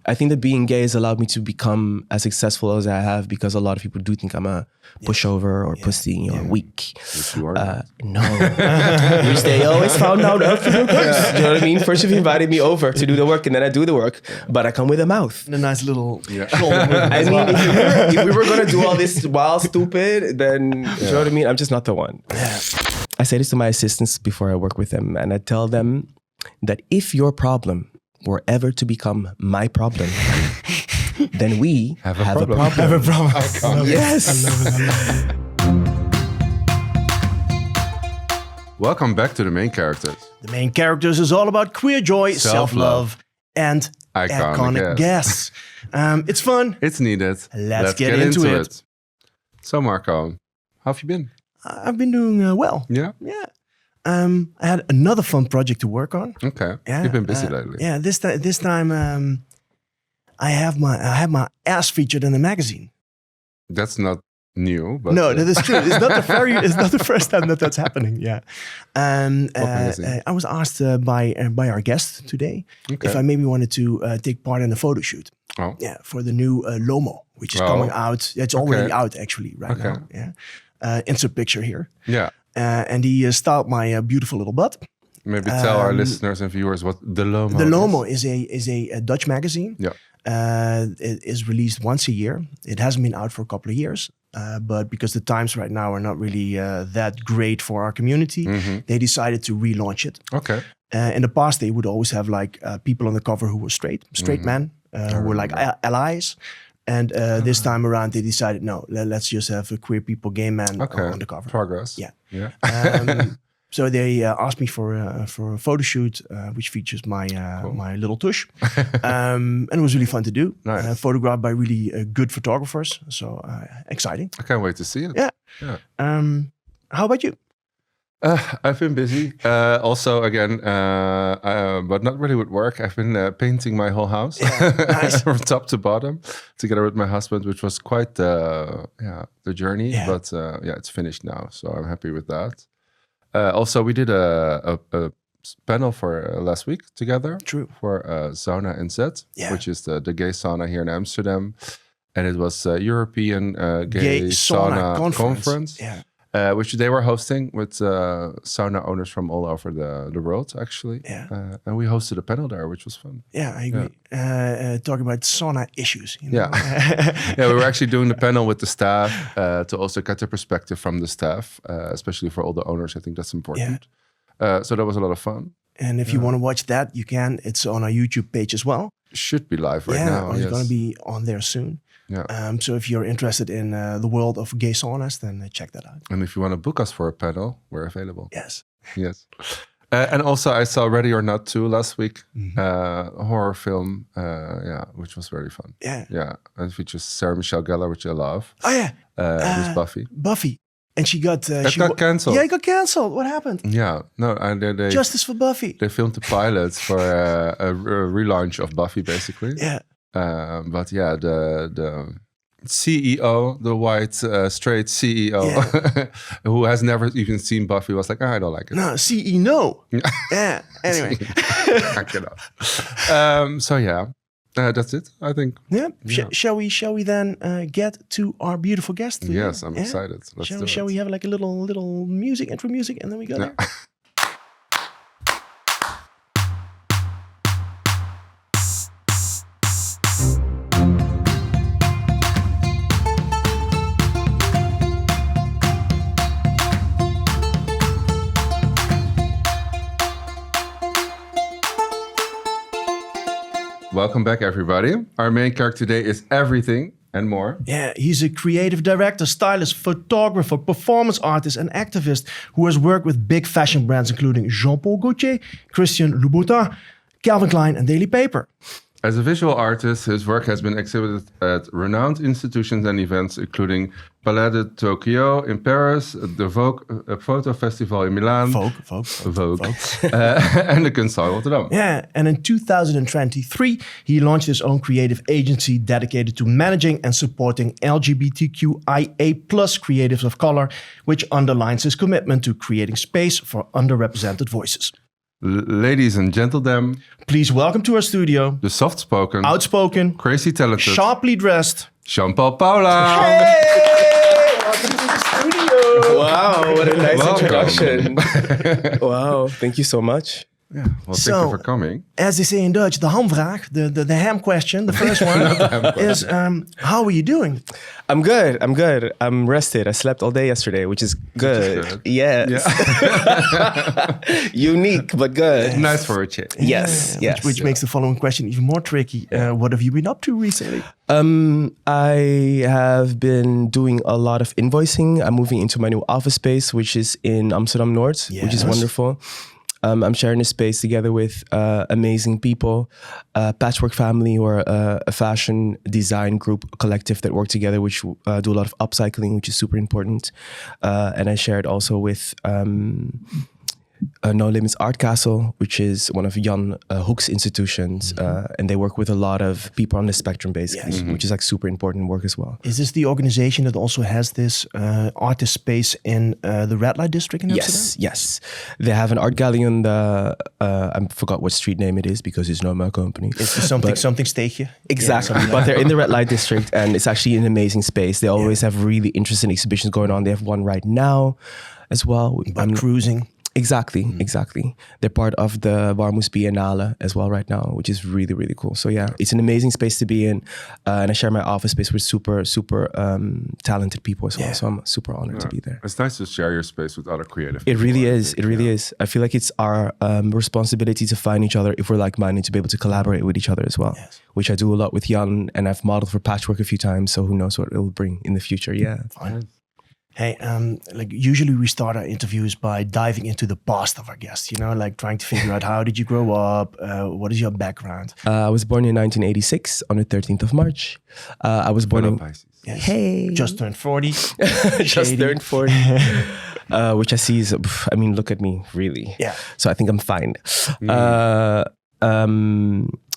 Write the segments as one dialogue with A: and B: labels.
A: I think that being gay has allowed me to become as successful as I have, because a lot of people do think I'm a pushover or pussy or weak.
B: Which you are.
A: No. Which they always found out after the course. You know what I mean? First, you've invited me over to do the work, and then I do the work. But I come with a mouth.
C: And a nice little
A: shoulder movement. I mean, if we were going to do all this wild, stupid, then, you know what I mean? I'm just not the one.
C: Yeah.
A: I say this to my assistants before I work with them, and I tell them that if your problem were ever to become my problem, then we have a problem.
C: Have a problem.
A: Yes.
C: I love it.
B: Welcome back to the main characters.
C: The main characters is all about queer joy, self-love, and iconic guests. It's fun.
B: It's needed.
C: Let's get into it.
B: So Marco, how have you been?
C: I've been doing well.
B: Yeah?
C: Yeah. I had another fun project to work on.
B: Okay.
C: Yeah,
B: You've been busy lately.
C: Yeah, this time I have my ass featured in a magazine.
B: That's not new, but
C: no, that is true. It's not the first time that's happening. Yeah. I was asked by our guest today if I maybe wanted to take part in a photo shoot.
B: Oh.
C: Yeah, for the new Lomo, which is coming out. It's already out actually right now. Yeah. Insert picture here.
B: Yeah.
C: And he styled my beautiful little butt.
B: Maybe tell our listeners and viewers what the Lomo is.
C: The Lomo is a Dutch magazine.
B: Yeah.
C: It is released once a year. It hasn't been out for a couple of years. But because the times right now are not really that great for our community, they decided to relaunch it.
B: Okay.
C: In the past, they would always have like people on the cover who were straight men, who were like allies. And this time around, they decided, no, let's just have a queer people, gay men on the cover.
B: Progress.
C: Yeah. So they asked me for a photo shoot, which features my my little tush. And it was really fun to do.
B: Nice.
C: Photographed by really good photographers. So exciting.
B: I can't wait to see it.
C: Yeah. How about you?
B: I've been busy. Also, again, but not really with work. I've been painting my whole house,
C: nice.
B: from top to bottom, together with my husband, which was quite the journey. Yeah. But it's finished now, so I'm happy with that. Also, we did a panel for last week together.
C: True.
B: For Sauna NZ, which is the gay sauna here in Amsterdam, and it was a European gay sauna conference.
C: Yeah.
B: Which they were hosting with sauna owners from all over the world, actually.
C: Yeah.
B: And we hosted a panel there, which was fun.
C: Yeah, I agree. Talking about sauna issues. You know?
B: Yeah. We were actually doing the panel with the staff to also get the perspective from the staff, especially for all the owners. I think that's important. Yeah. So that was a lot of fun.
C: And if you want to watch that, you can. It's on our YouTube page as well.
B: Should be live right now.
C: It's going to be on there soon.
B: Yeah.
C: So if you're interested in the world of gay saunas, then check that out.
B: And if you want to book us for a panel, we're available.
C: Yes.
B: And also I saw Ready or Not 2 last week, a horror film, which was very fun.
C: Yeah.
B: And it features Sarah Michelle Gellar, which I love.
C: Oh yeah.
B: Who's Buffy.
C: Buffy. And she got...
B: she got cancelled.
C: Yeah, it got cancelled. What happened?
B: Yeah. No, and they
C: Justice for Buffy.
B: They filmed the pilots for a relaunch of Buffy, basically.
C: Yeah.
B: But yeah, the CEO, the white straight CEO, who has never even seen Buffy, was like, I don't like it.
C: No, CEO. Yeah. Anyway.
B: So yeah, that's it, I think.
C: Yeah. Shall we then get to our beautiful guest?
B: Yes, I'm excited.
C: Shall we have like a little music, intro music, and then we go there?
B: Welcome back, everybody. Our main character today is everything and more.
C: Yeah, he's a creative director, stylist, photographer, performance artist, and activist who has worked with big fashion brands including JeanPaul Gaultier, Cristian Louboutin, Calvin Klein and Daily Paper.
B: As a visual artist, his work has been exhibited at renowned institutions and events, including Palais de Tokyo in Paris, the Vogue Photo Festival in Milan,
C: Vogue.
B: And the Kunsthal Rotterdam.
C: Yeah, and in 2023, he launched his own creative agency dedicated to managing and supporting LGBTQIA+ creatives of color, which underlines his commitment to creating space for underrepresented voices.
B: Ladies and gentlemen,
C: please welcome to our studio
B: the soft-spoken,
C: outspoken,
B: crazy talented,
C: sharply dressed
B: JeanPaul Paula.
C: Hey! Welcome to the studio.
A: Wow, what a nice introduction. Wow, thank you so much.
B: Yeah, well, thank you for coming.
C: As they say in Dutch, the hamvraag, the ham question, the first one is, how are you doing?
A: I'm good. I'm rested. I slept all day yesterday, which is good. Yes. Yeah. Unique, but good.
B: Nice for a chick.
A: Yes.
C: Which makes the following question even more tricky. What have you been up to recently?
A: I have been doing a lot of invoicing. I'm moving into my new office space, which is in Amsterdam North, which is wonderful. I'm sharing a space together with amazing people, Patchwork Family, or a fashion design group collective that work together, which do a lot of upcycling, which is super important. And I shared also with No Limits Art Castle, which is one of Jan Hoek's institutions. And they work with a lot of people on the spectrum, basically, which is like super important work as well.
C: Is this the organization that also has this artist space in the Red Light District in Amsterdam?
A: Yes. They have an art gallery on the, I forgot what street name it is because it's not my company.
C: It's something steegje.
A: Exactly. But they're in the Red Light District and it's actually an amazing space. They always have really interesting exhibitions going on. They have one right now as well.
C: About cruising.
A: Exactly. They're part of the Warmoes Biennale as well right now, which is really, really cool. So yeah, it's an amazing space to be in. And I share my office space with super talented people as well. So I'm super honored to be there.
B: It's nice to share your space with other creative
A: people. It really
B: is.
A: I feel like it's our responsibility to find each other if we're like-minded, to be able to collaborate with each other as well, which I do a lot with Jan, and I've modeled for Patchwork a few times. So who knows what it will bring in the future. Yeah.
C: Fine. Hey, like usually we start our interviews by diving into the past of our guests, like trying to figure out how did you grow up? What is your background?
A: I was born in 1986 on the 13th of March. I was born in
B: Pisces.
C: Yes.
A: Hey.
C: Just turned 40.
A: Just turned 40. Which I see is, look at me, really.
C: Yeah.
A: So I think I'm fine.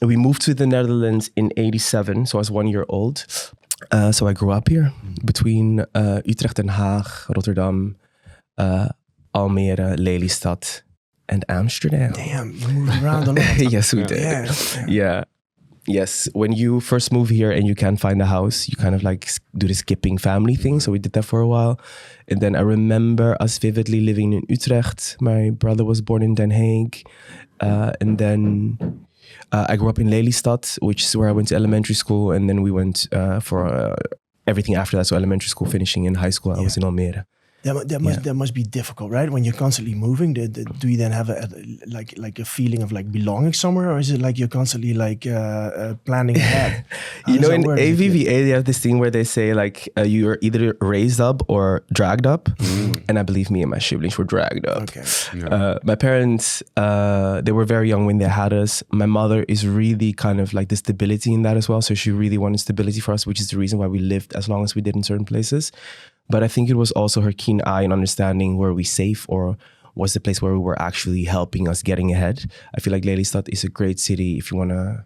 A: We moved to the Netherlands in 87, so I was 1 year old. So I grew up here between Utrecht, Den Haag, Rotterdam, Almere, Lelystad, and Amsterdam.
C: Damn, you moved around a lot.
A: Yes, we did. Yeah. Yes, when you first move here and you can't find a house, you kind of like do the skipping family thing. So we did that for a while. And then I remember us vividly living in Utrecht. My brother was born in Den Haag. And then I grew up in Lelystad, which is where I went to elementary school. And then we went for everything after that. So elementary school, finishing in high school, I was in Almere.
C: That must be difficult, right? When you're constantly moving, do you then have a feeling of like belonging somewhere, or is it like you're constantly like planning ahead?
A: In AVVA they have this thing where they say like you're either raised up or dragged up, and I believe me and my siblings were dragged up.
C: Okay.
A: My parents they were very young when they had us. My mother is really kind of like the stability in that as well, so she really wanted stability for us, which is the reason why we lived as long as we did in certain places. But I think it was also her keen eye and understanding, were we safe or was the place where we were actually helping us getting ahead. I feel like Lelystad is a great city if you want to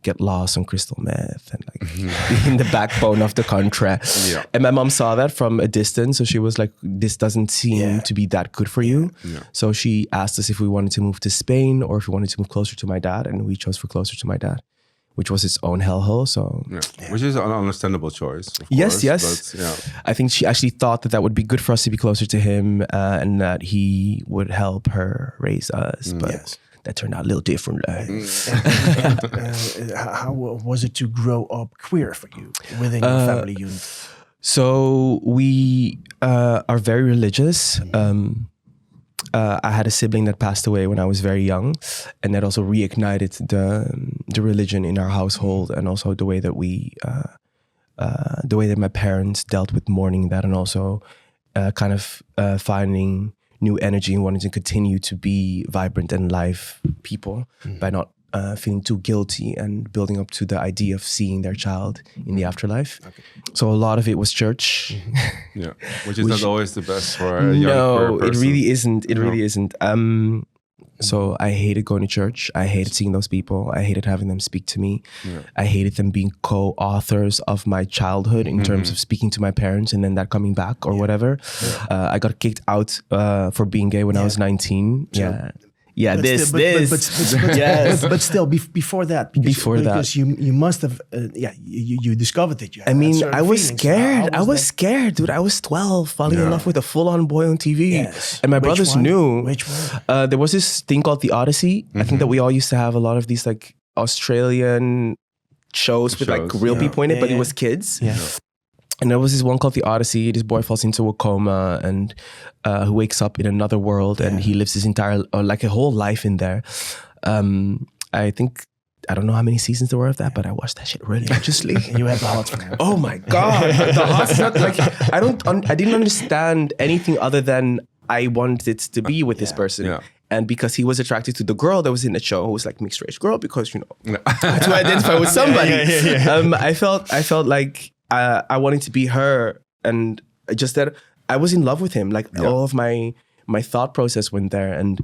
A: get lost on crystal meth and like be in the backbone of the country. Yeah. And my mom saw that from a distance. So she was like, this doesn't seem to be that good for you. Yeah. So she asked us if we wanted to move to Spain or if we wanted to move closer to my dad. And we chose for closer to my dad, which was its own hellhole. So,
B: which is an understandable choice. Of
A: yes.
B: course, but,
A: I think she actually thought that would be good for us to be closer to him, and that he would help her raise us. But that turned out a little differently.
C: How was it to grow up queer for you within your family unit?
A: So we are very religious. I had a sibling that passed away when I was very young, and that also reignited the religion in our household, and also the way that the way that my parents dealt with mourning that, and also kind of finding new energy and wanting to continue to be vibrant and live people by not feeling too guilty and building up to the idea of seeing their child in the afterlife. Okay. So a lot of it was church.
B: Which is not always the best for a young person.
A: It really isn't. It really isn't. So I hated going to church. I hated seeing those people. I hated having them speak to me. Yeah. I hated them being co-authors of my childhood in terms of speaking to my parents and then that coming back or whatever. Yeah. I got kicked out for being gay when I was 19. So yeah,
C: But
A: this,
C: still,
A: yes.
C: but still, before that, because you must have, you discovered that you had.
A: I mean,
C: certain
A: I was
C: feelings.
A: scared.
C: How
A: I was scared, dude. I was 12, falling in love with a full-on boy on TV,
C: Yes.
A: and my
C: Which
A: brothers
C: one?
A: knew.
C: Which one?
A: There was this thing called The Odyssey. I think that we all used to have a lot of these like Australian shows with like real people in it, but it was kids.
C: Yeah.
A: And there was this one called The Odyssey. This boy falls into a coma and who wakes up in another world and he lives his entire, like a whole life in there. I think, I don't know how many seasons there were of that, but I watched that shit religiously.
C: You had the hots for that.
A: Oh my God. The hots, like, I didn't understand anything other than I wanted to be with this person.
B: Yeah.
A: And because he was attracted to the girl that was in the show, who was like mixed race girl, because, you know, to identify with somebody. I felt like I wanted to be her, and just that I was in love with him. Like all of my thought process went there, and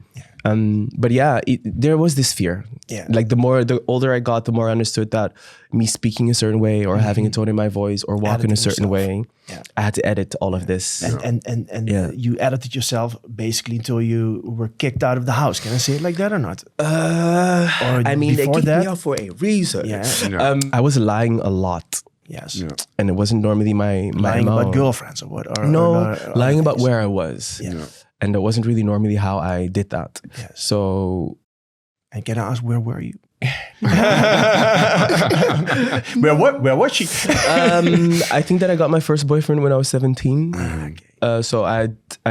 A: but yeah, there was this fear.
C: Yeah.
A: Like the older I got, the more I understood that me speaking a certain way or having a tone in my voice or walking a certain way, I had to edit all of this.
C: And you edited yourself basically until you were kicked out of the house. Can I say it like that or not?
A: I mean, they kicked me out for a reason.
C: Yeah.
A: I was lying a lot.
C: Yes.
B: Yeah.
A: And it wasn't normally my
C: Lying
A: MO.
C: about girlfriends or what?
A: Lying about where I was.
C: Yeah.
A: And that wasn't really normally how I did that.
C: Yes.
A: So...
C: And can I ask, where were you? Where was she?
A: I think that I got my first boyfriend when I was 17. So I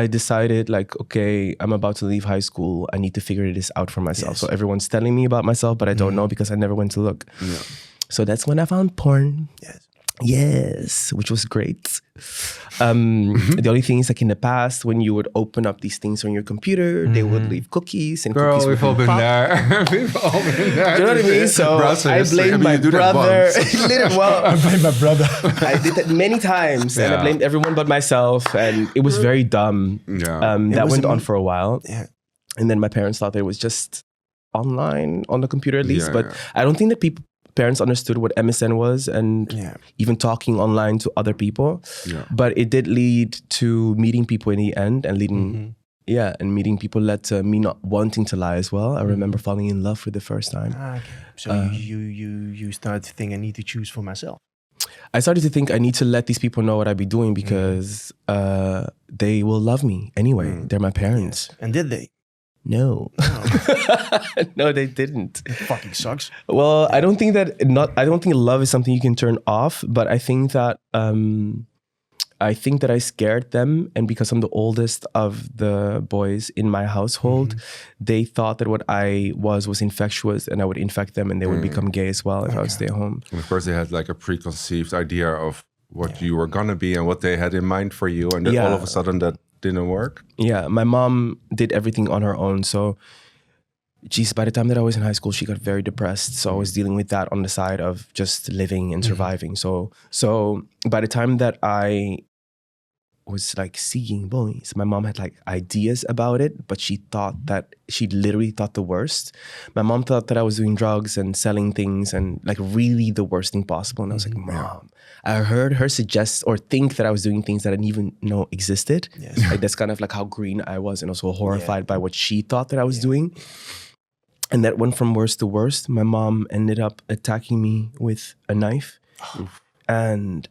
A: decided like, okay, I'm about to leave high school. I need to figure this out for myself. So everyone's telling me about myself, but I don't know because I never went to look.
B: Yeah.
A: So that's when I found porn. Yes, which was great. The only thing is, like in the past, when you would open up these things on your computer, they would leave cookies, and
B: Girl,
A: cookies
B: we've all been there. We've all been there.
A: Do you know what I mean? So I blamed my brother.
C: I blame my brother.
A: I did that many times, and I blamed everyone but myself, and it was very dumb.
B: Yeah.
A: That went on for a while.
C: Yeah.
A: And then my parents thought that it was just online on the computer at least, but I don't think that parents understood what MSN was and even talking online to other people. Yeah. But it did lead to meeting people in the end, and leading, and meeting people led to me not wanting to lie as well. I remember falling in love for the first time.
C: Okay. So you started to think, I need to choose for myself.
A: I started to think I need to let these people know what I be doing because they will love me anyway. They're my parents.
C: Yes. And did they?
A: No. No, they didn't.
C: It fucking sucks.
A: Well, I don't think I don't think love is something you can turn off, but I think that I scared them, and because I'm the oldest of the boys in my household, they thought that what I was infectious, and I would infect them, and they would become gay as well if I would stay home.
B: And of course, they had like a preconceived idea of what you were gonna be and what they had in mind for you, and then all of a sudden that didn't work. Yeah,
A: my mom did everything on her own. So, by the time that I was in high school, she got very depressed. So I was dealing with that on the side of just living and surviving. So by the time that I was like seeing boys, my mom had like ideas about it, but she literally thought the worst. My mom thought that I was doing drugs and selling things and like really the worst thing possible. And I was like, Mom, I heard her suggest or think that I was doing things that I didn't even know existed. Yes. Like that's kind of like how green I was, and also horrified by what she thought that I was doing. And that went from worst to worst. My mom ended up attacking me with a knife. And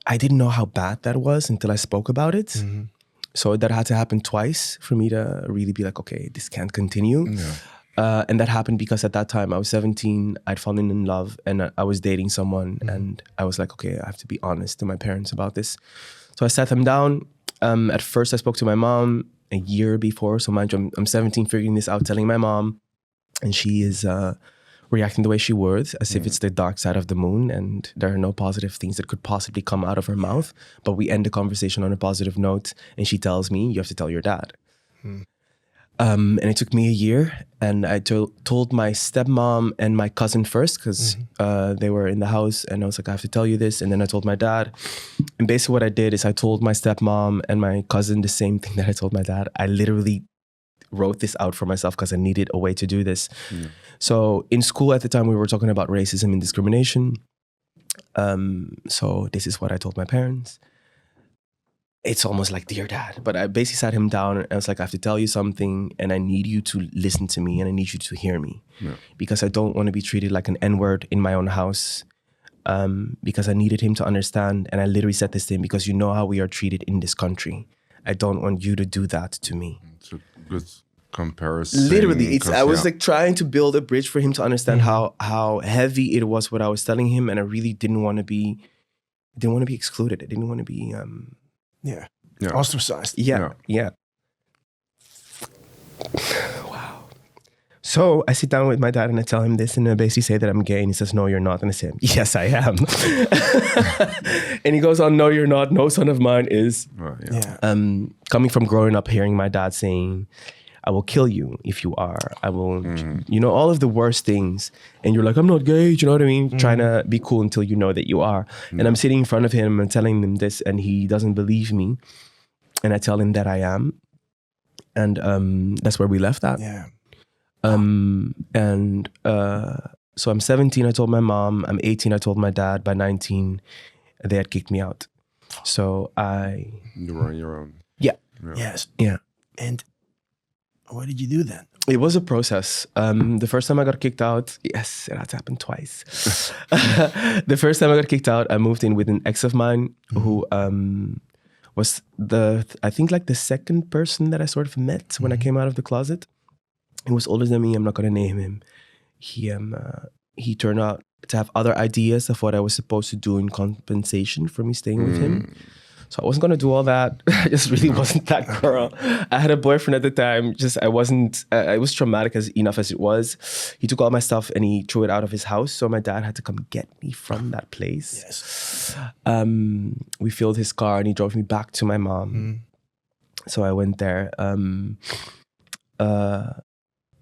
A: I didn't know how bad that was until I spoke about it. So that had to happen twice for me to really be like, okay, this can't continue. And that happened because at that time I was 17, I'd fallen in love, and I was dating someone, and I was like, okay, I have to be honest to my parents about this. So I sat them down. At first I spoke to my mom a year before. So mind you, I'm 17 figuring this out, telling my mom, and she is reacting the way she would, as if it's the dark side of the moon and there are no positive things that could possibly come out of her mouth. But we end the conversation on a positive note, and she tells me, you have to tell your dad. And it took me a year, and I told my stepmom and my cousin first because they were in the house, and I was like, I have to tell you this. And then I told my dad. And basically what I did is I told my stepmom and my cousin the same thing that I told my dad. I literally wrote this out for myself because I needed a way to do this. So in school at the time, we were talking about racism and discrimination. So this is what I told my parents. it's almost like Dear Dad. But I basically sat him down and I was like, I have to tell you something and I need you to listen to me and I need you to hear me. Yeah. Because I don't want to be treated like an N-word in my own house. Because I needed him to understand. And I literally said this to him, because you know how we are treated in this country. I don't want you to do that to me.
B: It's a good comparison.
A: Literally, I was like trying to build a bridge for him to understand how heavy it was what I was telling him. And I really didn't want to be excluded. I didn't want to be...
C: ostracized.
A: Yeah. Wow. So I sit down with my dad and I tell him this and I basically say that I'm gay and he says, no, you're not. And I say, yes, I am. And he goes on, no, you're not. No son of mine is. Coming from growing up hearing my dad saying, I will kill you if you are. I will, all of the worst things. And you're like, I'm not gay. Do you know what I mean? Trying to be cool until you know that you are. And I'm sitting in front of him and telling him this and he doesn't believe me. And I tell him that I am. And that's where we left that.
C: Yeah.
A: So I'm 17, I told my mom. I'm 18, I told my dad. By 19, they had kicked me out. So
B: You were on your own.
A: Yeah.
C: Yes.
A: Yeah.
C: And what did you do then?
A: It was a process. The first time I got kicked out, yes, it had happened twice. The first time I got kicked out, I moved in with an ex of mine who was I think like the second person that I sort of met when I came out of the closet. He was older than me. I'm not going to name him. He turned out to have other ideas of what I was supposed to do in compensation for me staying with him. So I wasn't going to do all that. I just really wasn't that girl. I had a boyfriend at the time. I wasn't, it was traumatic enough as it was. He took all my stuff and he threw it out of his house. So my dad had to come get me from that place.
C: Yes.
A: We filled his car and he drove me back to my mom. So I went there.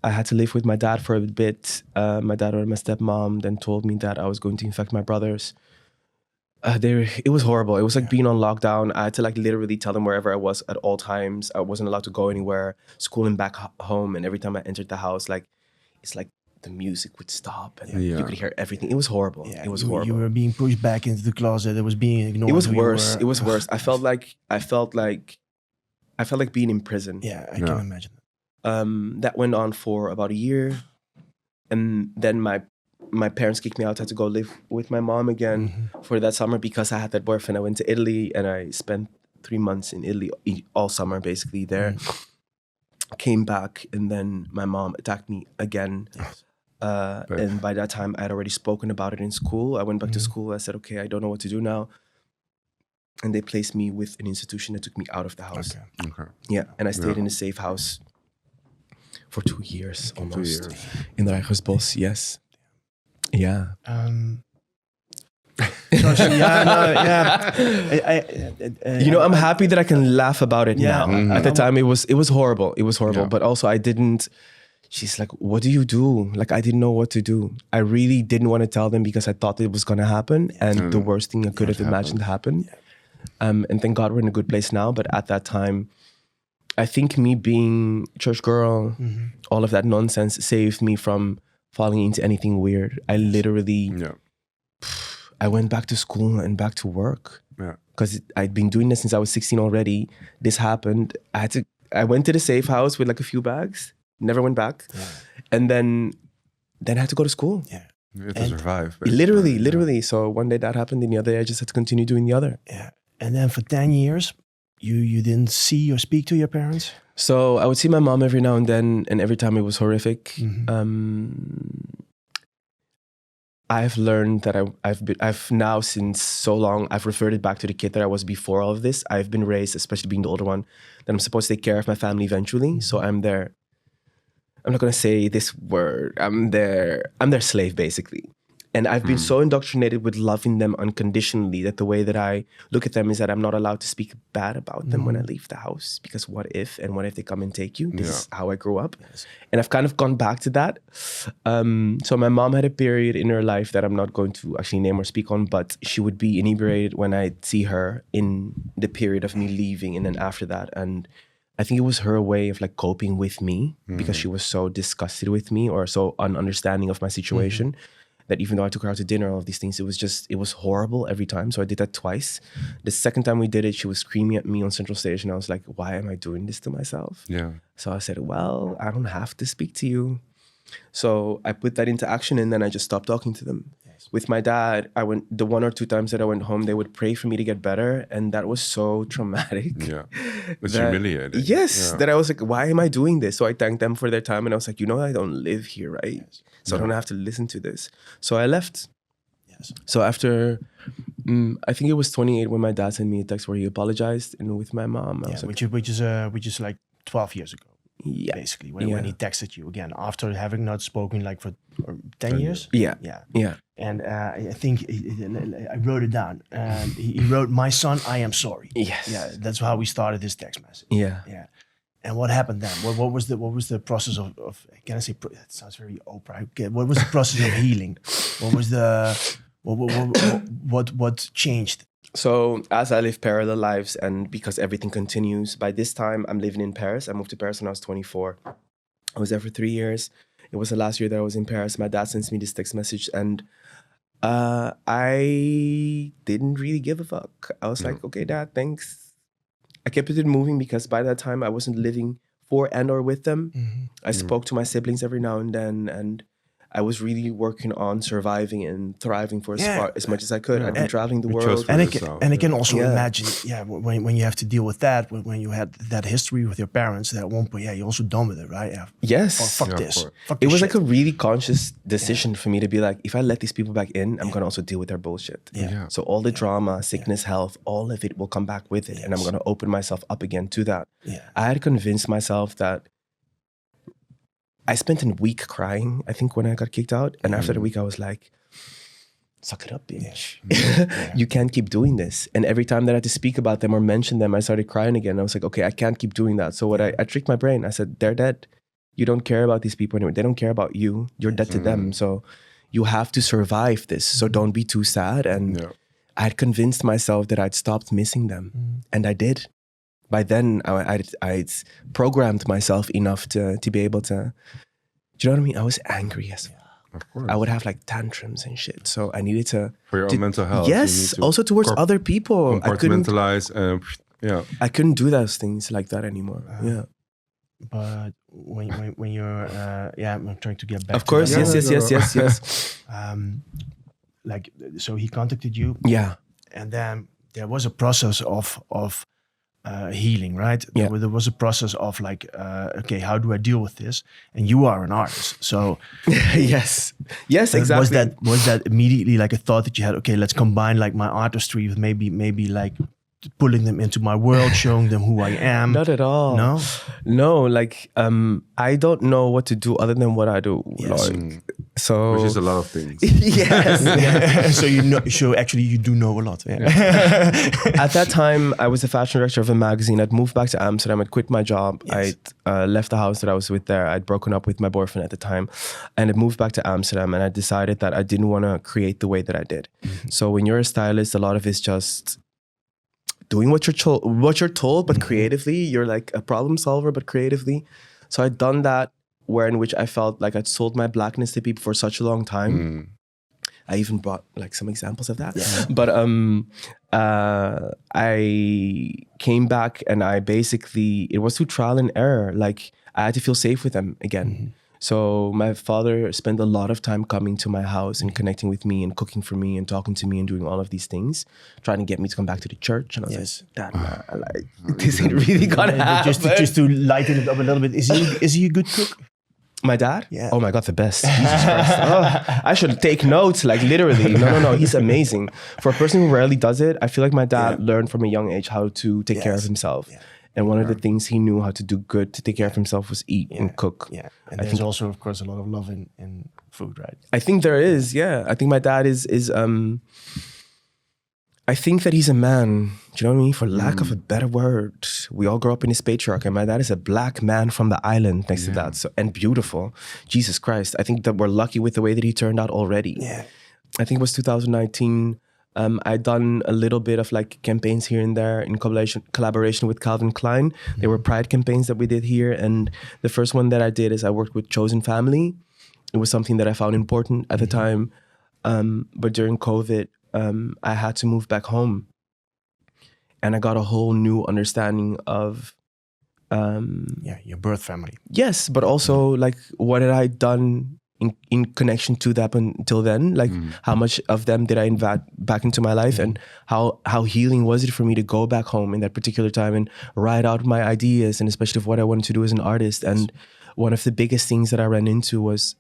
A: I had to live with my dad for a bit. My dad or my stepmom then told me that I was going to infect my brothers. It was horrible. It was like being on lockdown. I had to like literally tell them wherever I was at all times. I wasn't allowed to go anywhere, school and back home. And every time I entered the house, like it's like the music would stop and you could hear everything. It was horrible. Yeah, it was horrible.
C: You were being pushed back into the closet. It was being ignored.
A: It was worse. It was worse. I felt like being in prison.
C: Yeah, I can imagine.
A: That went on for about a year. And then my parents kicked me out. I had to go live with my mom again for that summer because I had that boyfriend. I went to Italy and I spent 3 months in Italy all summer basically there. Came back and then my mom attacked me again. Yes. And by that time I had already spoken about it in school. I went back to school. I said, okay, I don't know what to do now. And they placed me with an institution that took me out of the house. Okay. Yeah, and I stayed in a safe house for 2 years almost. 2 years. In the Rijkersbos, yes. Yeah. I'm happy that I can laugh about it now. At the time, it was horrible. It was horrible. But also, I didn't. She's like, "What do you do?" Like, I didn't know what to do. I really didn't want to tell them because I thought it was gonna happen, and the worst thing I could have imagined happened. And thank God we're in a good place now. But at that time, I think me being church girl, all of that nonsense saved me from falling into anything weird. I literally, I went back to school and back to work because I'd been doing this since I was 16 already. This happened. I went to the safe house with like a few bags, never went back. And then I had to go to school.
B: Yeah. You had to survive.
A: Literally. So one day that happened and the other day I just had to continue doing the other.
C: Yeah. And then for 10 years, you didn't see or speak to your parents?
A: So I would see my mom every now and then, and every time it was horrific. I've learned that I've now since so long, I've reverted back to the kid that I was before all of this. I've been raised, especially being the older one, that I'm supposed to take care of my family eventually. So I'm their, I'm not going to say this word, I'm their slave basically. And I've been so indoctrinated with loving them unconditionally that the way that I look at them is that I'm not allowed to speak bad about them when I leave the house. Because what if they come and take you? This is how I grew up. Yes. And I've kind of gone back to that. So my mom had a period in her life that I'm not going to actually name or speak on, but she would be inebriated when I'd see her in the period of me leaving and then after that. And I think it was her way of like coping with me because she was so disgusted with me or so ununderstanding of my situation. that even though I took her out to dinner, all of these things, it was horrible every time. So I did that twice. The second time we did it, she was screaming at me on Central Station. I was like, why am I doing this to myself?
B: Yeah.
A: So I said, well, I don't have to speak to you. So I put that into action, and then I just stopped talking to them. Yes. With my dad, the 1 or 2 times that I went home, they would pray for me to get better. And that was so traumatic.
B: Yeah. It's humiliating.
A: Yes. That I was like, why am I doing this? So I thanked them for their time. And I was like, I don't live here, right? Yes. So I don't have to listen to this. So I left. Yes. So after, I think it was 28 when my dad sent me a text where he apologized, and with my mom. I was like,
C: which is like 12 years ago. Yeah, basically when he texted you again after having not spoken like for 10 years.
A: Yeah.
C: And I think I wrote it down. He wrote, "My son, I am sorry."
A: Yes.
C: Yeah, that's how we started this text message.
A: Yeah.
C: And what happened then? What was the process of can I say? It sounds very Oprah. Okay, what was the process of healing? What was the what changed?
A: So as I live parallel lives, and because everything continues, by this time I'm living in Paris. I moved to Paris when I was 24. I was there for 3 years. It was the last year that I was in Paris. My dad sends me this text message, and I didn't really give a fuck. I was like, okay, Dad, thanks. I kept it moving because by that time I wasn't living for and or with them. Mm-hmm. I spoke to my siblings every now and then, and I was really working on surviving and thriving for as much as I could. I've been traveling the world.
C: And I can also imagine, when you have to deal with that, when you had that history with your parents, that at one point, you're also done with it, right? Yeah.
A: Yes.
C: Fuck this.
A: It was like a really conscious decision for me to be like, if I let these people back in, I'm going to also deal with their bullshit.
C: Yeah.
A: So all the drama, sickness, health, all of it will come back with it. Yes. And I'm going to open myself up again to that.
C: Yeah.
A: I had convinced myself that I spent a week crying, I think, when I got kicked out. And after the week, I was like, suck it up, bitch. Yeah. You can't keep doing this. And every time that I had to speak about them or mention them, I started crying again. I was like, okay, I can't keep doing that. So I tricked my brain. I said, they're dead. You don't care about these people anymore. They don't care about you. You're dead to them. So you have to survive this. So don't be too sad. And I had convinced myself that I'd stopped missing them. And I did. By then, I'd programmed myself enough to be able to, do you know what I mean? I was angry as well.
B: Of course.
A: I would have like tantrums and shit. So I needed to...
B: For your own mental health.
A: Yes, also towards other people.
B: Compartmentalize.
A: I couldn't do those things like that anymore.
C: But when you're... I'm trying to get back
A: of course,
C: to
A: that. Yes.
C: Like, so he contacted you.
A: Yeah.
C: And then there was a process of healing, right?
A: Yeah.
C: There was a process of like, okay, how do I deal with this? And you are an artist, so
A: yes, exactly.
C: Was that immediately like a thought that you had? Okay, let's combine like my artistry with maybe like pulling them into my world, showing them who I am.
A: Not at all. No. Like I don't know what to do other than what I do.
C: Yes.
A: So
B: which is a lot of things.
A: Yes.
C: So so actually you do know a lot. Yeah.
A: At that time, I was the fashion director of a magazine. I'd moved back to Amsterdam. I'd quit my job.
C: Yes.
A: I'd left the house that I was with there. I'd broken up with my boyfriend at the time, and I moved back to Amsterdam. And I decided that I didn't want to create the way that I did. Mm-hmm. So when you're a stylist, a lot of it's just doing what you're told, but creatively. You're like a problem solver, but creatively. So I'd done that, in which I felt like I'd sold my blackness to people for such a long time. I even brought like some examples of that. Yeah. But I came back, and it was through trial and error. Like I had to feel safe with them again. Mm-hmm. So my father spent a lot of time coming to my house and connecting with me and cooking for me and talking to me and doing all of these things, trying to get me to come back to the church. And I was like, Dad, this ain't really gonna happen.
C: Just to lighten it up a little bit. Is he a good cook?
A: My dad?
C: Yeah.
A: Oh my God, the best. Jesus Christ. I should take notes, like literally. No. He's amazing. For a person who rarely does it, I feel like my dad learned from a young age how to take care of himself. Yeah. And one of the things he knew how to do good to take care of himself was eat and cook.
C: Yeah. And there's also, of course, a lot of love in food, right?
A: I think there is, yeah. I think my dad is I think that he's a man, do you know what I mean? For lack of a better word. We all grew up in this patriarchy, and my dad is a black man from the island next to that. So, and beautiful. Jesus Christ. I think that we're lucky with the way that he turned out already.
C: Yeah.
A: I think it was 2019. I'd done a little bit of like campaigns here and there in collaboration with Calvin Klein. They were pride campaigns that we did here. And the first one that I did is I worked with Chosen Family. It was something that I found important at the time. But during COVID, I had to move back home. And I got a whole new understanding of...
C: your birth family.
A: Yes, but also like what had I done in connection to that until then? Like how much of them did I invite back into my life, and how healing was it for me to go back home in that particular time and write out my ideas, and especially of what I wanted to do as an artist. And one of the biggest things that I ran into was...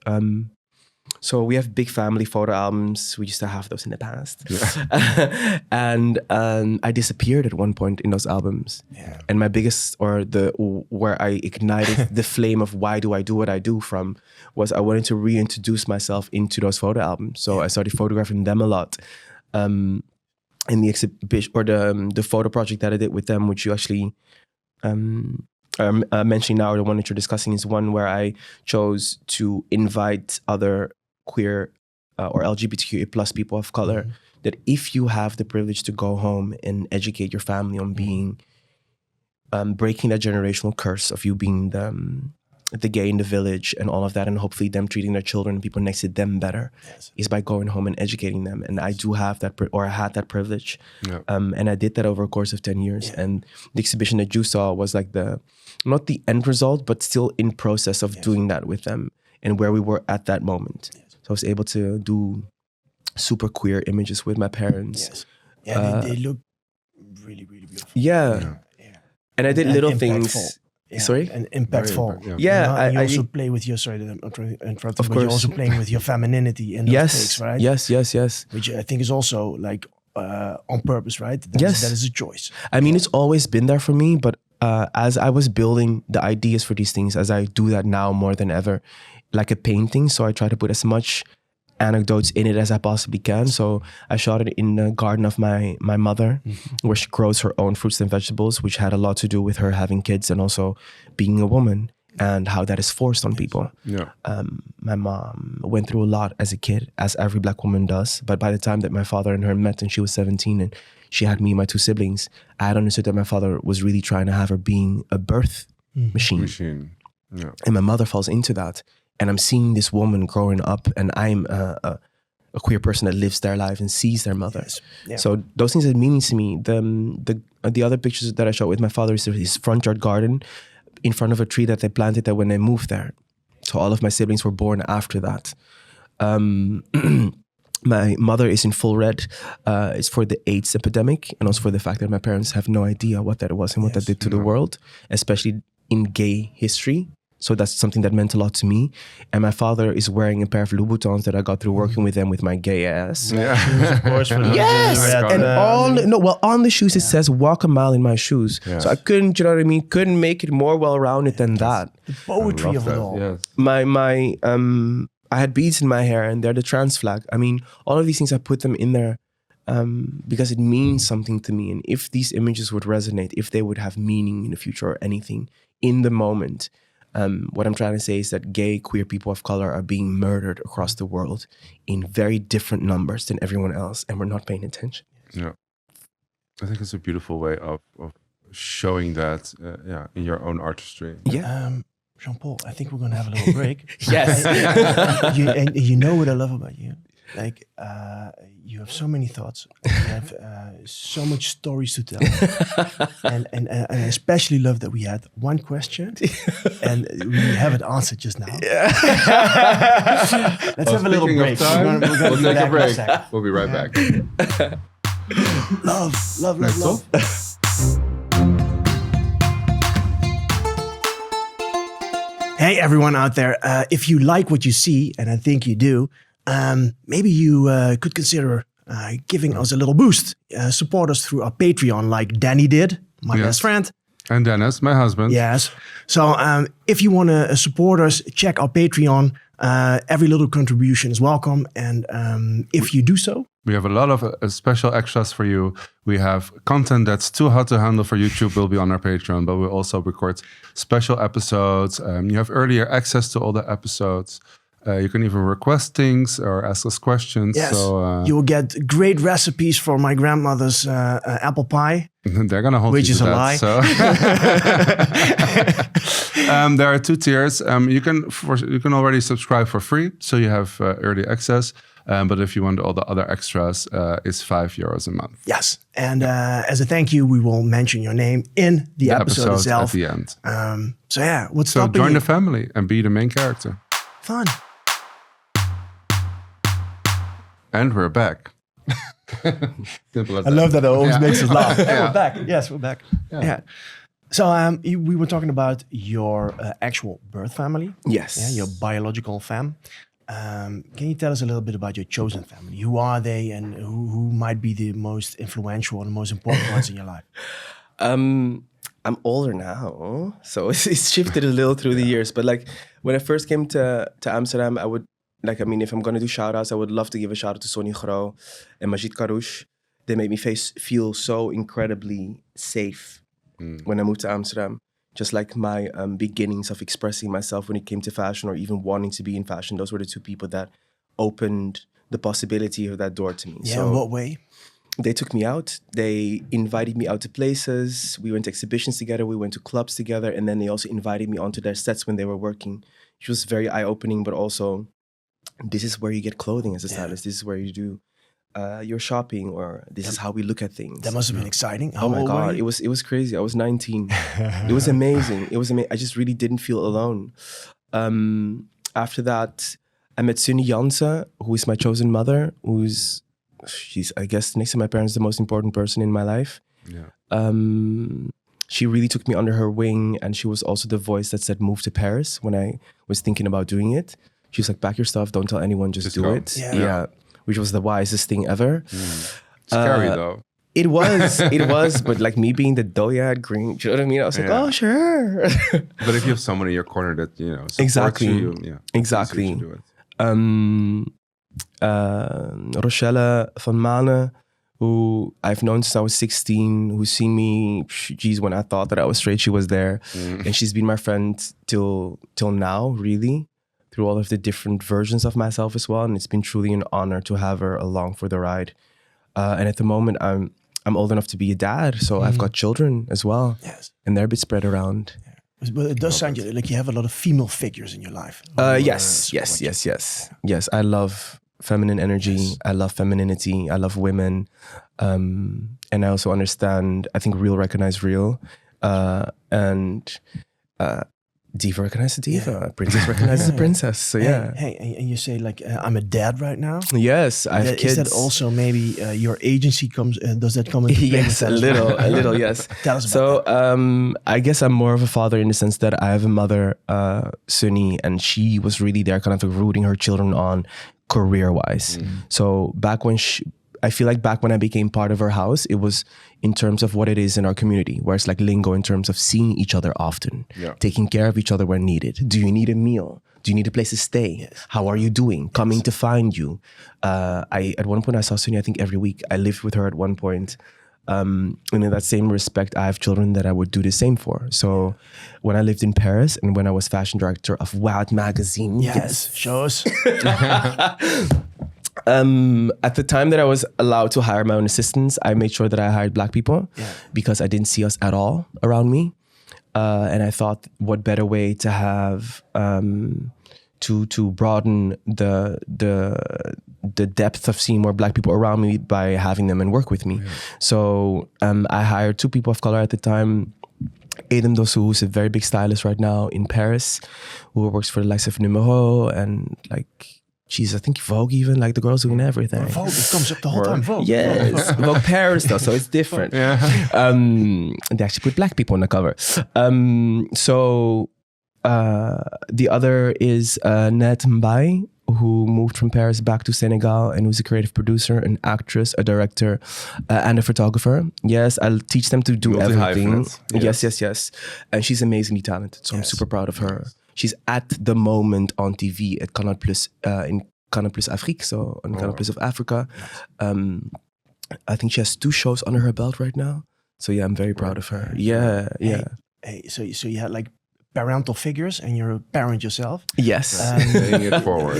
A: So we have big family photo albums. We used to have those in the past. Yeah. And I disappeared at one point in those albums. Yeah. And my biggest, where I ignited the flame of why do I do what I do from, was I wanted to reintroduce myself into those photo albums. So I started photographing them a lot. In the exhibition, or the photo project that I did with them, which you actually... mentioning now, the one that you're discussing is one where I chose to invite other queer or LGBTQIA plus people of color, that if you have the privilege to go home and educate your family on being, breaking that generational curse of you being the gay in the village and all of that, and hopefully them treating their children and people next to them better, is by going home and educating them. And I do have that, or I had that privilege. Yeah. And I did that over a course of 10 years. Yeah. And the exhibition that you saw was like not the end result, but still in process of doing that with them and where we were at that moment. Yes. So I was able to do super queer images with my parents. Yes.
C: Yeah, they look really, really beautiful.
A: Yeah. And I did little things.
C: Yeah,
A: sorry?
C: And impactful.
A: Yeah.
C: You also play with your, sorry, I'm interrupting, but you're also playing with your femininity in those takes, right?
A: Yes.
C: Which I think is also like on purpose, right? That is a choice.
A: I mean, it's always been there for me, but as I was building the ideas for these things, as I do that now more than ever, like a painting, so I try to put as much anecdotes in it as I possibly can. So I shot it in the garden of my mother, where she grows her own fruits and vegetables, which had a lot to do with her having kids and also being a woman, and how that is forced on people. Yeah. My mom went through a lot as a kid, as every Black woman does. But by the time that my father and her met and she was 17 and she had me and my two siblings, I had understood that my father was really trying to have her being a birth machine. Yeah. And my mother falls into that. And I'm seeing this woman growing up, and I'm a queer person that lives their life and sees their mother. Yes. Yeah. So those things are meaning to me. The other pictures that I shot with my father is his front yard garden in front of a tree that they planted there when they moved there. So all of my siblings were born after that. My mother is in full red. It's for the AIDS epidemic, and also for the fact that my parents have no idea what that was and what that did to the world, especially in gay history. So that's something that meant a lot to me. And my father is wearing a pair of Louboutins that I got through working with them with my gay ass.
C: Yeah, shoes, of course. For
A: yes, and on the shoes it says "Walk a mile in my shoes." Yes. So I couldn't, you know what I mean? Couldn't make it more well-rounded than that.
C: The poetry of it all. Yes.
A: I had beads in my hair, and they're the trans flag. I mean, all of these things, I put them in there because it means something to me. And if these images would resonate, if they would have meaning in the future or anything in the moment. What I'm trying to say is that gay, queer people of color are being murdered across the world in very different numbers than everyone else, and we're not paying attention.
B: Yeah, I think it's a beautiful way of showing that, in your own artistry.
A: Yeah.
C: JeanPaul, I think we're going to have a little break.
A: Yes.
C: you know what I love about you? Like, you have so many thoughts. You have so much stories to tell. and I especially love that we had one question and we haven't answered just now. Yeah. Let's have a little break.
B: We'll take a break. We'll be right back.
C: Love. Hey, everyone out there. If you like what you see, and I think you do, maybe you could consider giving us a little boost. Support us through our Patreon like Danny did, my best friend.
B: And Dennis, my husband.
C: Yes. So if you want to support us, check our Patreon. Every little contribution is welcome. And if you do so,
B: we have a lot of special extras for you. We have content that's too hot to handle for YouTube will be on our Patreon, but we'll also record special episodes. You have earlier access to all the episodes. You can even request things or ask us questions.
C: Yes, so, you will get great recipes for my grandmother's apple pie.
B: They're gonna hold
C: which
B: you
C: is
B: to
C: a
B: that,
C: lie.
B: So. There are 2 tiers. You can already subscribe for free, so you have early access. But if you want all the other extras, it's €5 a month.
C: Yes. And as a thank you, we will mention your name in the episode itself.
B: At the end.
C: So yeah, what's
B: So
C: stopping
B: join
C: you?
B: the family and be the main character.
C: Fun.
B: And we're back.
C: I love that it always makes us laugh.
B: Yeah.
C: We're back. Yes, we're back. Yeah. So we were talking about your actual birth family.
A: Yes.
C: Yeah, your biological fam. Can you tell us a little bit about your chosen family? Who are they, and who might be the most influential and the most important ones in your life?
A: I'm older now, so it's shifted a little through the years. But like when I first came to Amsterdam, I would if I'm gonna do shout outs, I would love to give a shout out to Sonny Gro and Majid Karouche. They made me feel so incredibly safe when I moved to Amsterdam. Just like my beginnings of expressing myself when it came to fashion, or even wanting to be in fashion, those were the two people that opened the possibility of that door to me.
C: Yeah,
A: so
C: in what way?
A: They took me out. They invited me out to places. We went to exhibitions together. We went to clubs together. And then they also invited me onto their sets when they were working. It was very eye-opening, but also, this is where you get clothing as a stylist. This is where you do your shopping, or this is how we look at things.
C: That must have been exciting.
A: Oh my God, it was crazy. I was 19. It was amazing. I just really didn't feel alone. After that, I met Sunny Jansen, who is my chosen mother, she's, I guess, next to my parents, the most important person in my life. Yeah. She really took me under her wing, and she was also the voice that said move to Paris when I was thinking about doing it. She was like, pack your stuff, don't tell anyone, just do it. Yeah. Which was the wisest thing ever.
B: Scary though.
A: It was, but like me being the doyad green, do you know what I mean? I was like, oh, sure.
B: But if you have someone in your corner that, supports
A: exactly.
B: you,
A: Exactly.
B: You do it.
A: Rochelle van Manen, who I've known since I was 16, who's seen me, when I thought that I was straight, she was there. And she's been my friend till now, really, through all of the different versions of myself as well. And it's been truly an honor to have her along for the ride. And at the moment, I'm old enough to be a dad, so I've got children as well. Yes. And they're a bit spread around.
C: Yeah. But it does sound like you have a lot of female figures in your life.
A: Yes. I love feminine energy. Yes. I love femininity. I love women. And I also understand, I think real recognize real. And diva recognizes a diva. Princess recognizes a princess. So
C: Hey, and you say like, I'm a dad right now?
A: Yes, I have kids.
C: Is that also maybe your agency comes, does that come into play?
A: Yes, a little, yes.
C: Tell us about that.
A: I guess I'm more of a father in the sense that I have a mother, Sunny, and she was really there kind of like rooting her children on career-wise. So I feel like back when I became part of her house, it was in terms of what it is in our community, where it's like lingo in terms of seeing each other often, taking care of each other when needed. Do you need a meal? Do you need a place to stay? Yes. How are you doing? Coming to find you. At one point I saw Sunny, I think every week. I lived with her at one point. And in that same respect, I have children that I would do the same for. So when I lived in Paris and when I was fashion director of Wilde magazine.
C: Yes, show us.
A: At the time that I was allowed to hire my own assistants, I made sure that I hired Black people because I didn't see us at all around me. And I thought, what better way to have to broaden the depth of seeing more Black people around me by having them and work with me. So I hired 2 people of color at the time. Adam Dossou, who's a very big stylist right now in Paris, who works for the likes of Numero and I think Vogue even, like the girls doing everything.
C: Vogue, it comes up the whole time, Vogue.
A: Yes, Vogue Paris though, so it's different. They actually put Black people on the cover. The other is Ned Mbaye, who moved from Paris back to Senegal and who's a creative producer, an actress, a director, and a photographer. Yes, I'll teach them to do everything. Yes. And she's amazingly talented, so I'm super proud of her. She's at the moment on TV at Canal Plus in Canal Plus Afrique, so on Canal Plus of Africa. I think she has 2 shows under her belt right now. So yeah, I'm very proud of her. Yeah.
C: Hey, so you had like parental figures and you're a parent yourself.
A: Yes.
B: Paying it forward.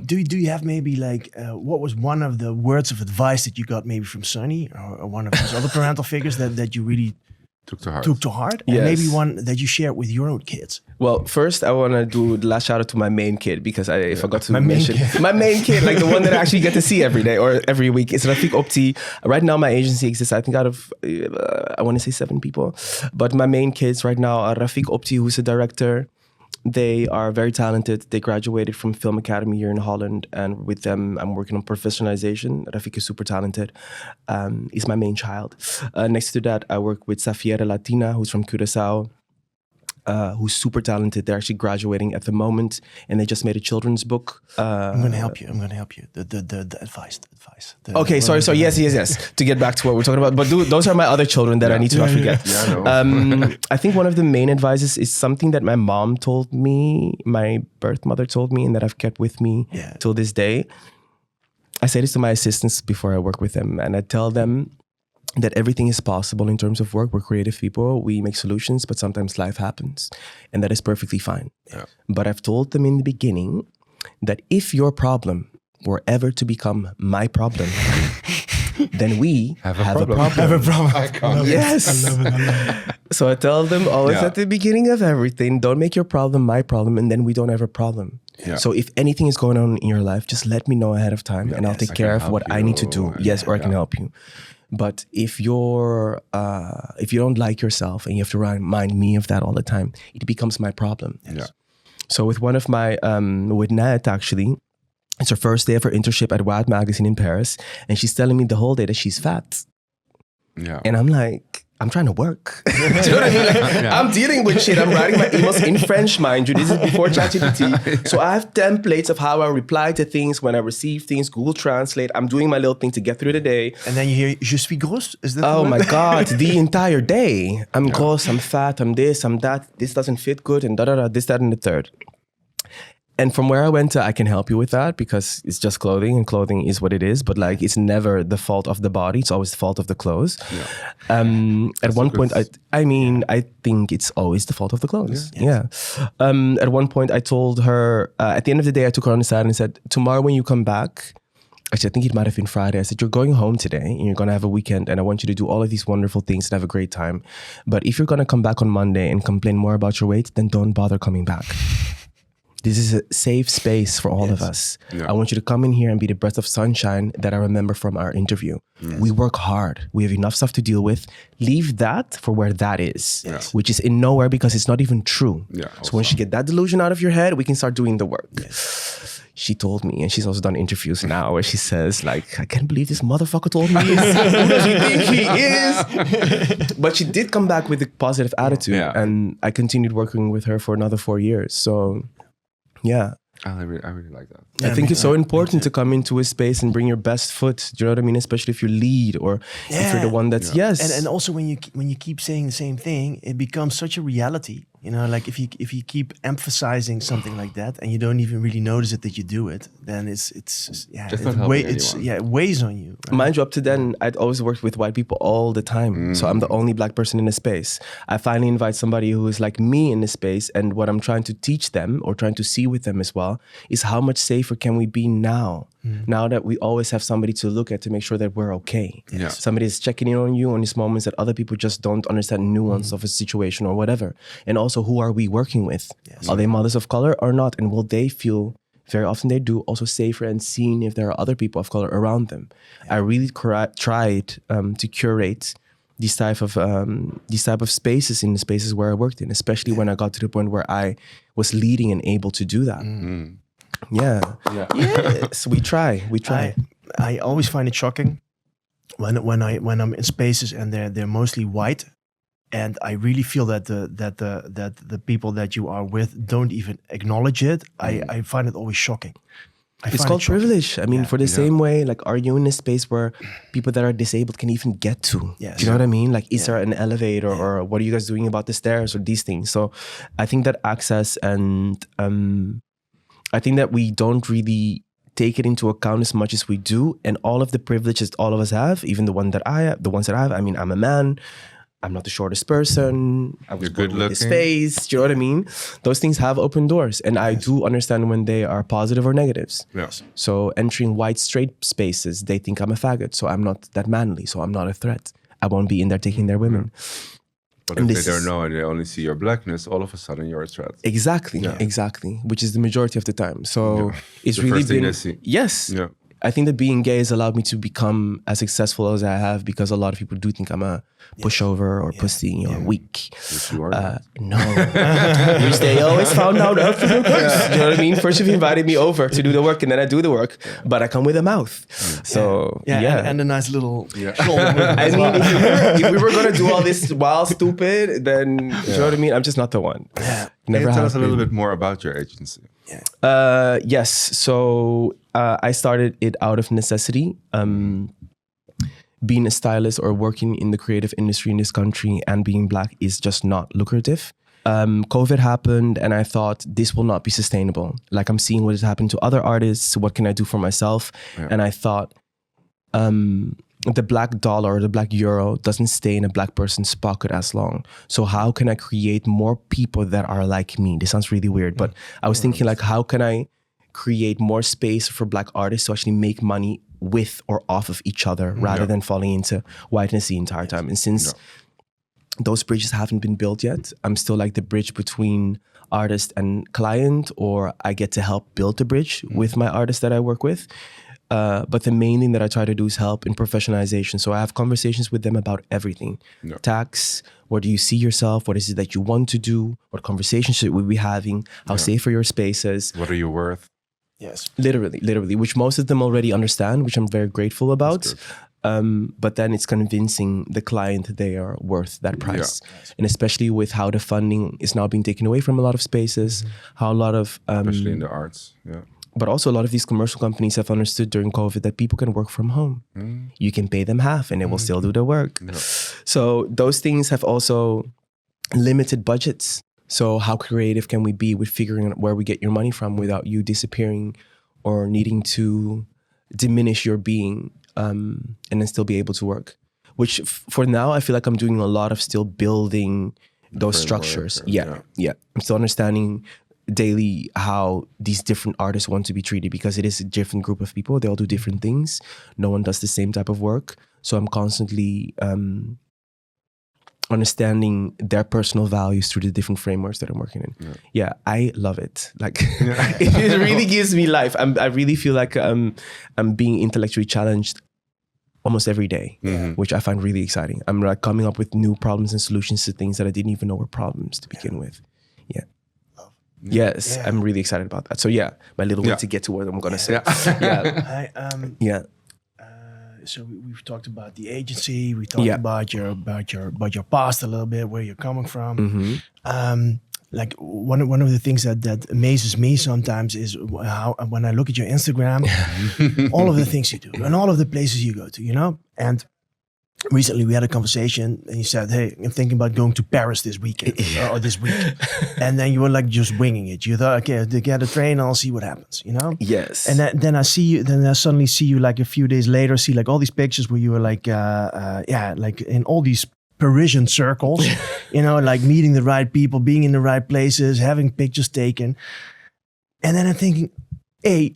C: Do you have maybe like, what was one of the words of advice that you got maybe from Sunny or one of those other parental figures that you really took to heart,
A: Yes.
C: and maybe one that you share with your own kids.
A: Well, first I want to do the last shout out to my main kid because I forgot to
C: My main
A: mention
C: kid.
A: my main kid, like the one that I actually get to see every day or every week. Is Rafiq Opti. Right now, my agency exists, I think, out of I want to say 7 people, but my main kids right now are Rafiq Opti, who's a director. They are very talented. They graduated from Film Academy here in Holland, and with them, I'm working on professionalization. Rafiq is super talented. He's my main child. Next to that, I work with Safiera Latina, who's from Curaçao, who's super talented. They're actually graduating at the moment, and they just made a children's book.
C: I'm going to help you. The advice.
A: Okay, sorry. Yes. To get back to what we're talking about, but those are my other children that I need to not forget.
B: Yeah, I know.
A: I think one of the main advices is something that my mom told me, my birth mother told me, and that I've kept with me till this day. I say this to my assistants before I work with them, and I tell them that everything is possible in terms of work. We're creative people. We make solutions, but sometimes life happens, and that is perfectly fine.
B: Yeah.
A: But I've told them in the beginning that if your problem were ever to become my problem, then we have a problem.
C: Have a problem.
B: I can't.
A: Yes.
C: I love it.
A: So I tell them always at the beginning of everything, don't make your problem my problem, and then we don't have a problem.
B: Yeah.
A: So if anything is going on in your life, just let me know ahead of time, and I'll take care of what I need to do. Yes, or I can help you. But if you don't like yourself and you have to remind me of that all the time, it becomes my problem.
B: Yeah.
A: So with one of my, with Nat actually, it's her first day of her internship at Wilde magazine in Paris. And she's telling me the whole day that she's fat.
B: Yeah.
A: And I'm like, I'm trying to work. Do you know what I mean? Like, I'm dealing with shit. I'm writing my emails in French, mind you. This is before ChatGPT. So I have templates of how I reply to things when I receive things, Google Translate. I'm doing my little thing to get through the day.
C: And then you hear, je suis grosse? Is that
A: Oh
C: the
A: my
C: word?
A: God, the entire day. I'm gross, I'm fat, I'm this, I'm that. This doesn't fit good, and da-da-da, this, that, and the third. And from where I went to, I can help you with that because it's just clothing, and clothing is what it is. But like, it's never the fault of the body; it's always the fault of the clothes. Yeah. At one point, I think it's always the fault of the clothes. Yeah. At one point, I told her. At the end of the day, I took her on the side and said, "Tomorrow, when you come back." Actually, I think it might have been Friday. I said, you're going home today and you're going to have a weekend, and I want you to do all of these wonderful things and have a great time. But if you're going to come back on Monday and complain more about your weight, then don't bother coming back. This is a safe space for all of us.
B: Yeah.
A: I want you to come in here and be the breath of sunshine that I remember from our interview. We work hard. We have enough stuff to deal with. Leave that for where that is, which is in nowhere because it's not even true.
B: Yeah,
A: so once you get that delusion out of your head, we can start doing the work. She told me, and she's also done interviews now where she says, like, I can't believe this motherfucker told me this. Who does he think he is? But she did come back with a positive attitude, and I continued working with her for another 4 years. So, yeah.
B: I really like that.
A: I think it's so important to come into a space and bring your best foot. Do you know what I mean? Especially if you lead or if you're the one that's
C: And also when you keep saying the same thing, it becomes such a reality. You know, like if you keep emphasizing something like that and you don't even really notice it that you do it, then it weighs on you. Right?
A: Mind you, up to then, I'd always worked with white people all the time. So I'm the only black person in the space. I finally invite somebody who is like me in the space, and what I'm trying to teach them or trying to see with them as well is how much safer can we be now? Now that we always have somebody to look at to make sure that we're okay.
B: Yeah.
A: Somebody is checking in on you on these moments that other people just don't understand nuance of a situation or whatever. And also, who are we working with? Yes. Are they mothers of color or not? And will they feel, very often they do, also safer and seen if there are other people of color around them? Yeah. I really tried to curate these type of spaces in the spaces where I worked in, especially when I got to the point where I was leading and able to do that. Yes, we try.
C: I always find it shocking when I'm in spaces and they're mostly white, and I really feel that the people that you are with don't even acknowledge it. I find it always shocking.
A: It's called privilege. I mean, for the same way, like, are you in a space where people that are disabled can even get to?
C: Yes.
A: Do you know what I mean? Like, is there an elevator or what are you guys doing about the stairs or these things? So I think that access and I think that we don't really take it into account as much as we do. And all of the privileges all of us have, even the ones that I have, I mean, I'm a man. I'm not the shortest person. I was good looking. This face. Do you know what I mean? Those things have open doors. And I do understand when they are positive or negatives.
B: Yes.
A: So entering white straight spaces, they think I'm a faggot. So I'm not that manly. So I'm not a threat. I won't be in there taking their women.
B: But if they don't know and they only see your blackness, all of a sudden you're a threat.
A: Exactly, which is the majority of the time. So it's
B: the
A: really
B: first thing
A: been
B: they see.
A: Yes.
B: Yeah.
A: I think that being gay has allowed me to become as successful as I have, because a lot of people do think I'm a pushover or pussy or weak.
B: Which you are not.
A: No. Which they always found out after the course. You know what I mean? First, you've invited me over to do the work, and then I do the work, but I come with a mouth. So,
C: And a nice little shoulder movement.
A: I mean, if we were going to do all this while stupid, then, you know what I mean? I'm just not the one.
B: Yeah. Can you tell us a little bit more about your agency?
A: Yes. So I started it out of necessity. Being a stylist or working in the creative industry in this country and being Black is just not lucrative. COVID happened and I thought this will not be sustainable. Like, I'm seeing what has happened to other artists. What can I do for myself? Yeah. And I thought the Black dollar or the Black euro doesn't stay in a Black person's pocket as long. So how can I create more people that are like me? This sounds really weird, but I was thinking, like, how can I create more space for Black artists to actually make money with or off of each other rather than falling into whiteness the entire time. And since those bridges haven't been built yet, I'm still like the bridge between artist and client, or I get to help build the bridge with my artists that I work with. But the main thing that I try to do is help in professionalization. So I have conversations with them about everything. Tax, where do you see yourself? What is it that you want to do? What conversations should we be having? How safe are your spaces?
B: What are you worth?
C: Yes.
A: Literally, which most of them already understand, which I'm very grateful about. But then it's convincing the client they are worth that price. And especially with how the funding is now being taken away from a lot of spaces, how a lot of...
B: especially in the arts,
A: But also a lot of these commercial companies have understood during COVID that people can work from home. You can pay them half and they will still do the work. So those things have also limited budgets. So how creative can we be with figuring out where we get your money from without you disappearing or needing to diminish your being and then still be able to work? Which for now, I feel like I'm doing a lot of still building those structures. I'm still understanding daily how these different artists want to be treated, because it is a different group of people. They all do different things. No one does the same type of work. So I'm constantly understanding their personal values through the different frameworks that I'm working in. I love it. Like it really gives me life. I really feel like I'm being intellectually challenged almost every day, which I find really exciting. I'm like coming up with new problems and solutions to things that I didn't even know were problems to begin with. Yes, I'm really excited about that. So my little way to get to what I'm gonna say.
C: So we've talked about the agency. We talked about your past a little bit, where you're coming from. Like one of the things that amazes me sometimes is how when I look at your Instagram, all of the things you do and all of the places you go to, you know. And recently we had a conversation and you said, hey, I'm thinking about going to Paris this weekend or this week. And then you were like just winging it. You thought, okay, to get a train, I'll see what happens, you know?
A: Yes.
C: And then I see you, then I suddenly see you like a few days later, see like all these pictures where you were like, like in all these Parisian circles, you know, like meeting the right people, being in the right places, having pictures taken. And then I'm thinking, hey,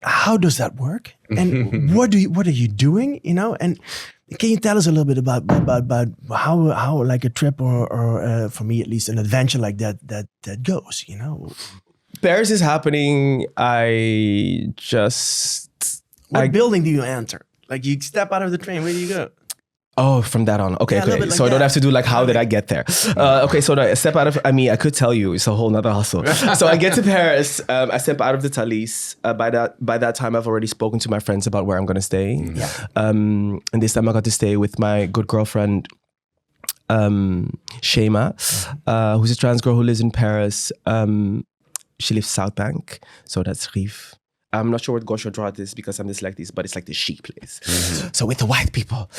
C: how does that work? And what are you doing, you know? And can you tell us a little bit about how like a trip or for me at least an adventure like that goes, you know?
A: Paris is happening.
C: What building do you enter? Like you step out of the train, where do you go?
A: Oh, from that on. Okay.
C: Like
A: so I don't have to do like, how did I get there? Okay, so I step out of, I could tell you, it's a whole nother hustle. So I get to Paris, I step out of the Thalys. By that time, I've already spoken to my friends about where I'm going to stay. And this time I got to stay with my good girlfriend, Shema, who's a trans girl who lives in Paris. She lives South Bank, so that's Rive. I'm not sure what Gauche Droite is because I'm dyslexic, but it's like the chic place. So with the white people.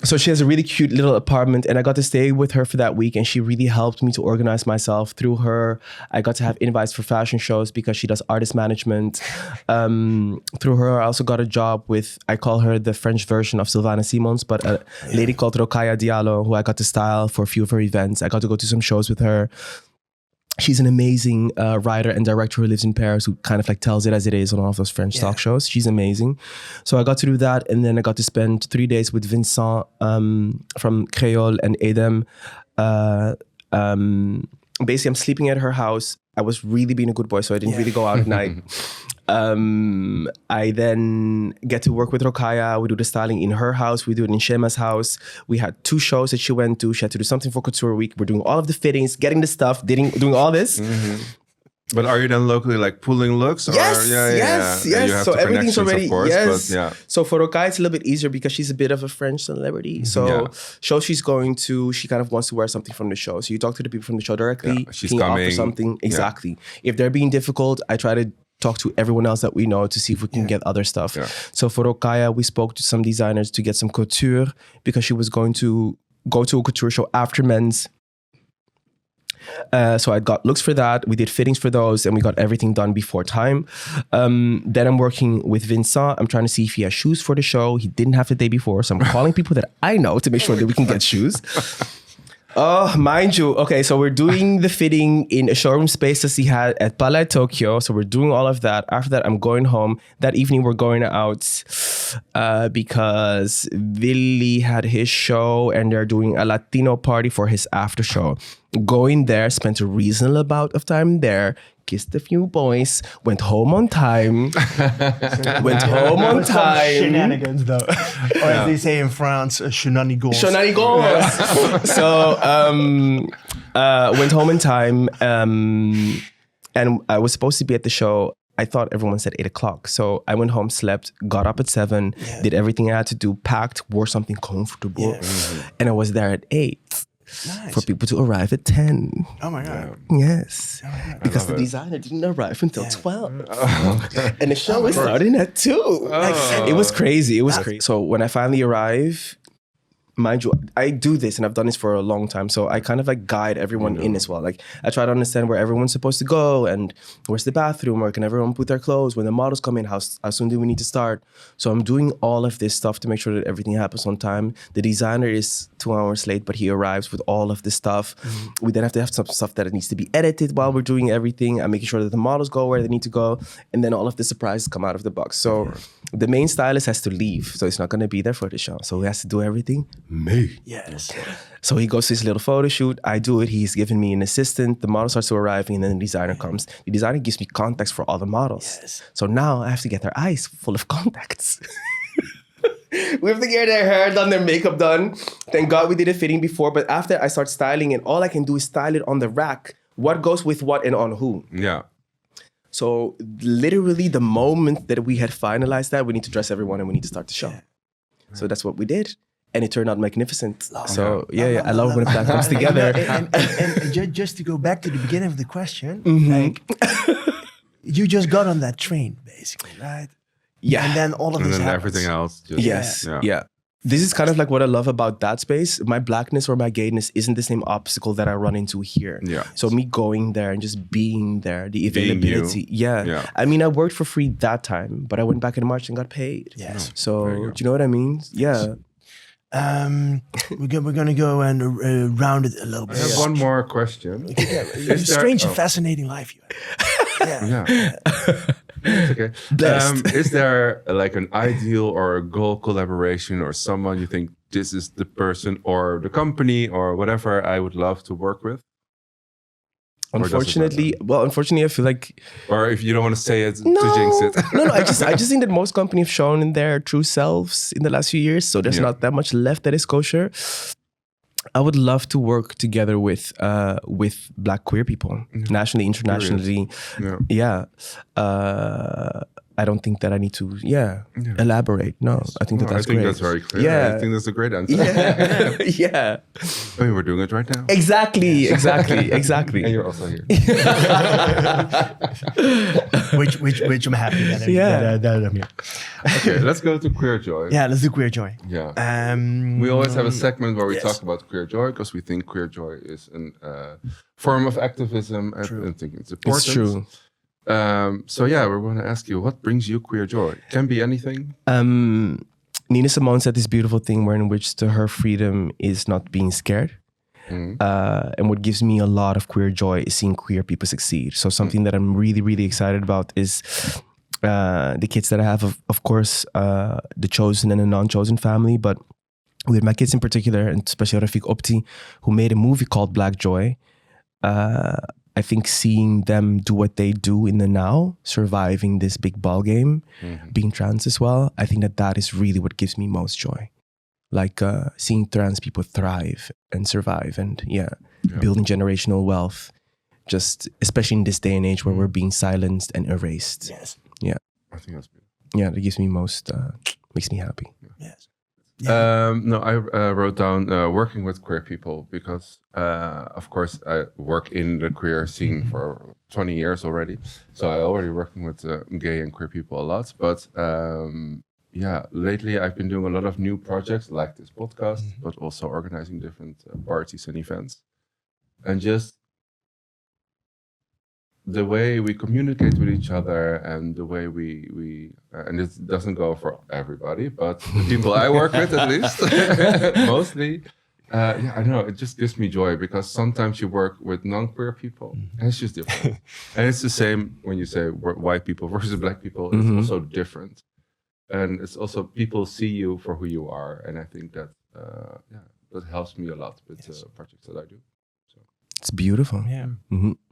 A: So she has a really cute little apartment and I got to stay with her for that week and she really helped me to organize myself. Through her, I got to have invites for fashion shows because she does artist management. Through her, I also got a job with, I call her the French version of Sylvana Simons, but a lady called Rokhaya Diallo, who I got to style for a few of her events. I got to go to some shows with her. She's an amazing writer and director who lives in Paris, who kind of like tells it as it is on all of those French talk shows. She's amazing. So I got to do that. And then I got to spend 3 days with Vincent from Creole and Edem. Basically, I'm sleeping at her house. I was really being a good boy, so I didn't really go out at night. I then get to work with Rokaya. We do the styling in her house. We do it in Shema's house. We had 2 shows that she went to. She had to do something for Couture Week. We're doing all of the fittings, getting the stuff, doing all this.
B: But are you then locally like pulling looks?
A: Yes,
B: or,
A: yes. So everything's already,
B: of course,
A: yes.
B: But, yeah.
A: So for Rokaya, it's a little bit easier because she's a bit of a French celebrity. So show she's going to, she kind of wants to wear something from the show. So you talk to the people from the show directly.
B: Yeah, she's
A: can you
B: coming.
A: offer something? Exactly. If they're being difficult, I try to talk to everyone else that we know to see if we can get other stuff. Yeah. So for Rokaya, we spoke to some designers to get some couture because she was going to go to a couture show after men's. So I got looks for that. We did fittings for those and we got everything done before time. Then I'm working with Vincent. I'm trying to see if he has shoes for the show. He didn't have the day before. So I'm calling people that I know to make sure that we can get shoes. Oh, mind you. Okay, so we're doing the fitting in a showroom space that he had at Palais de Tokyo. So we're doing all of that. After that, I'm going home. That evening, we're going out because Willy had his show and they're doing a Latino party for his after show. Going there, spent a reasonable amount of time there. Kissed a few boys, went home on time.
C: Shenanigans, though. Or as they say in France, shenanigans.
A: Shenanigans. So, went home in time. And I was supposed to be at the show. I thought everyone said 8 o'clock. So I went home, slept, got up at 7, did everything I had to do, packed, wore something comfortable. And I was there at 8. Nice. For people to arrive at 10.
C: Oh my God.
A: Yes. Oh my God. Because the designer didn't arrive until 12. And the show was starting at 2. It was crazy. It was crazy. So when I finally arrive, mind you, I do this and I've done this for a long time. So I kind of like guide everyone in as well. Like I try to understand where everyone's supposed to go and where's the bathroom, where can everyone put their clothes, when the models come in, how soon do we need to start? So I'm doing all of this stuff to make sure that everything happens on time. The designer is 2 hours late, but he arrives with all of this stuff. We then have to have some stuff that needs to be edited while we're doing everything. I'm making sure that the models go where they need to go. And then all of the surprises come out of the box. So the main stylist has to leave. So he's not going to be there for the show. So he has to do everything. Me.
C: Yes.
A: So he goes to his little photo shoot. I do it. He's given me an assistant. The model starts to arrive and then the designer comes. The designer gives me contacts for all the models. Yes. So now I have to get their eyes full of contacts. We have to get their hair done, their makeup done. Thank God we did a fitting before. But after I start styling and all I can do is style it on the rack. What goes with what and on who.
B: Yeah.
A: So literally the moment that we had finalized that, we need to dress everyone and we need to start the show. Yeah. So that's what we did. And it turned out magnificent. I love when that comes together.
C: And just to go back to the beginning of the question, like you just got on that train, basically, right?
A: Yeah.
C: And then all of this happens.
B: Everything else.
A: Yeah. This is kind of like what I love about that space. My blackness or my gayness isn't the same obstacle that I run into here. Yeah. So me going there and just being there, the availability. Yeah. I mean, I worked for free that time, but I went back in March and got paid.
C: Yes.
A: So do you know what I mean? Yeah.
C: We're gonna go and round it a little bit.
B: I have one more question.
C: Strange and fascinating life you have.
B: It's okay. Is there like an ideal or a goal collaboration or someone you think this is the person or the company or whatever I would love to work with?
A: Unfortunately, I feel like...
B: Or if you don't want to say it, to jinx it.
A: No, I just think that most companies have shown their true selves in the last few years, so there's not that much left that is kosher. I would love to work together with Black queer people, nationally, internationally. I don't think that I need to, elaborate. No, I think that's great.
B: I think that's very clear. Yeah. I think that's a great answer.
A: Yeah.
B: I mean, we're doing it right now.
A: Exactly.
B: And you're also here.
C: which I'm happy that I'm here.
B: Okay, let's go to Queer Joy.
C: Yeah, let's do Queer Joy.
B: Yeah. We always have a segment where we talk about Queer Joy because we think Queer Joy is a form of activism and I think it's important.
A: It's true.
B: We're going to ask you, what brings you queer joy? Can be anything.
A: Nina Simone said this beautiful thing where in which her freedom is not being scared. And what gives me a lot of queer joy is seeing queer people succeed. So something that I'm really, really excited about is the kids that I have, of course, the chosen and the non-chosen family, but with my kids in particular, and especially Rafik Opti, who made a movie called Black Joy. I think seeing them do what they do in the now, surviving this big ball game, being trans as well, I think that is really what gives me most joy. Like seeing trans people thrive and survive and building generational wealth, just especially in this day and age where we're being silenced and erased.
C: Yes.
A: Yeah.
B: I think that's beautiful.
A: Yeah, that gives me most, makes me happy.
C: Yes.
B: No, I wrote down working with queer people because, of course, I work in the queer scene for 20 years already. So I already working with gay and queer people a lot. But lately I've been doing a lot of new projects like this podcast, but also organizing different parties and events. And just the way we communicate with each other and the way we and it doesn't go for everybody, but the people I work with at least, mostly, I don't know, it just gives me joy because sometimes you work with non-queer people and it's just different. And it's the same when you say white people versus black people, it's also different. And it's also people see you for who you are. And I think that, that helps me a lot with projects that I do.
A: It's beautiful.
C: Yeah.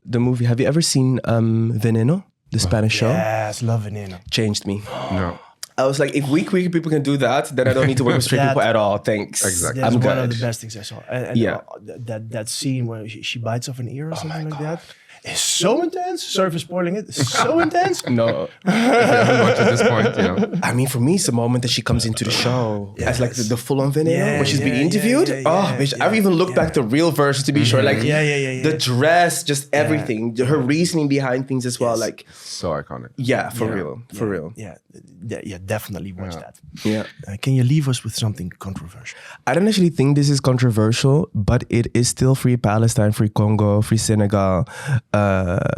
A: The movie, have you ever seen Veneno, the Spanish show?
C: Yes, love Veneno.
A: Changed me.
B: No.
A: I was like, if we queer people can do that, then I don't need to work with straight people at all. Thanks.
B: Exactly.
C: That's
A: I'm
C: one
A: good.
C: of the best things I saw. And that scene where she bites off an ear or something like that is so intense. Sorry for spoiling it. It's so intense.
A: No.
B: If you haven't watched at this point,
A: I mean, for me, it's the moment that she comes into the show as like the full-on Veneno when she's being interviewed. Bitch, I've even looked back the real version to be sure. Like the dress, just everything, her reasoning behind things as well. Like
B: so iconic.
A: Yeah, for real.
C: Yeah, definitely watch that.
A: Yeah.
C: Can you leave us with something controversial?
A: I don't actually think this is controversial, but it is still free Palestine, free Congo, free Senegal,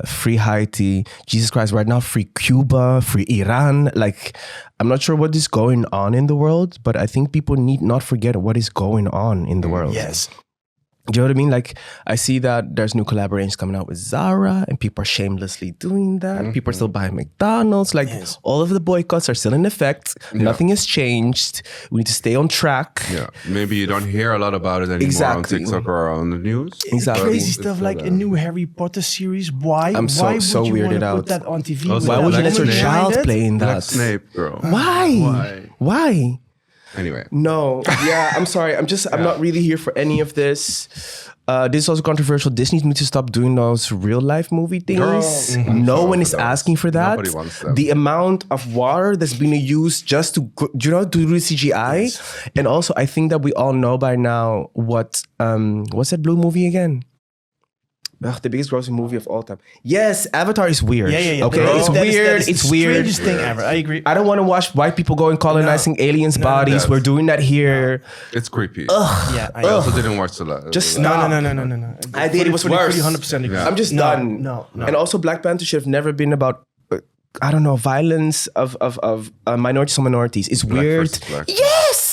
A: free Haiti. Jesus Christ, right now, free Cuba, free Iran. Like, I'm not sure what is going on in the world, but I think people need not forget what is going on in the world.
C: Yes.
A: Do you know what I mean? Like, I see that there's new collaborations coming out with Zara and people are shamelessly doing that. People are still buying McDonald's. Like, all of the boycotts are still in effect. Nothing has changed. We need to stay on track.
B: Yeah, maybe you don't hear a lot about it anymore on TikTok or on the news.
A: Exactly.
C: Crazy stuff like a new Harry Potter series. Why?
A: I'm so
C: would you
A: weirded
C: wanna
A: out.
C: Put that on TV?
B: Also,
A: Why would you let your
B: Snape.
A: child play in
B: Black
A: that?
B: Snape, girl.
A: Why?
B: Anyway.
A: No. Yeah, I'm sorry. I'm not really here for any of this. This is also controversial. Disney needs to stop doing those real life movie things. No one is asking for that.
B: Nobody wants them.
A: The amount of water that's being used just to do the CGI. And also, I think that we all know by now what's that blue movie again? Ugh, the biggest grossing movie of all time. Yes, Avatar is weird.
C: Yeah.
A: Okay, it's weird. It's weird.
C: Strangest thing ever. I agree.
A: I don't want to watch white people going colonizing aliens' bodies.
B: no.
A: We're doing that here.
B: It's creepy.
C: Yeah,
B: I also didn't watch the
A: Just
B: stop.
C: No.
A: I did. It was worse.
C: 100% agree.
A: I'm just done.
C: No.
A: And also, Black Panther should have never been about, I don't know, violence of minorities on minorities. It's
B: Black
A: weird.
B: versus black.
A: Yes!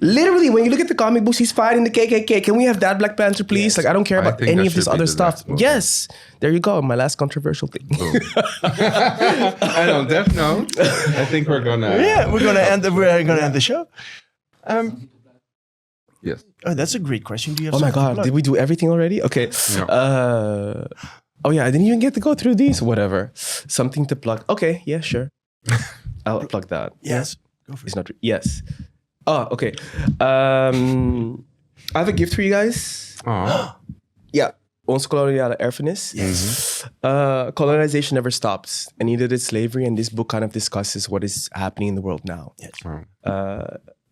A: Literally, when you look at the comic books, he's fighting the KKK. Can we have that Black Panther, please? Like, I don't care about
B: think
A: any
B: that
A: of this
B: should be
A: other
B: the
A: stuff.
B: next movie.
A: Yes! There you go. My last controversial thing.
B: And on that note, I think we're gonna.
C: We're gonna end the show.
B: Yes.
C: Oh, that's a great question. Do you have?
A: Oh my
C: something to
A: God,
C: plug?
A: did we do everything already? Okay.
B: No.
A: Oh yeah, I didn't even get to go through these. Whatever. Something to plug. Okay, yeah, sure. I'll plug that.
C: Yes. Go for it.
A: It's not. Yes. Oh, okay. I have a gift for you guys.
B: Oh.
A: Yeah. Onze koloniale erfenis.
C: Yes.
A: Colonization never stops. And neither did slavery. And this book kind of discusses what is happening in the world now.
C: Yes.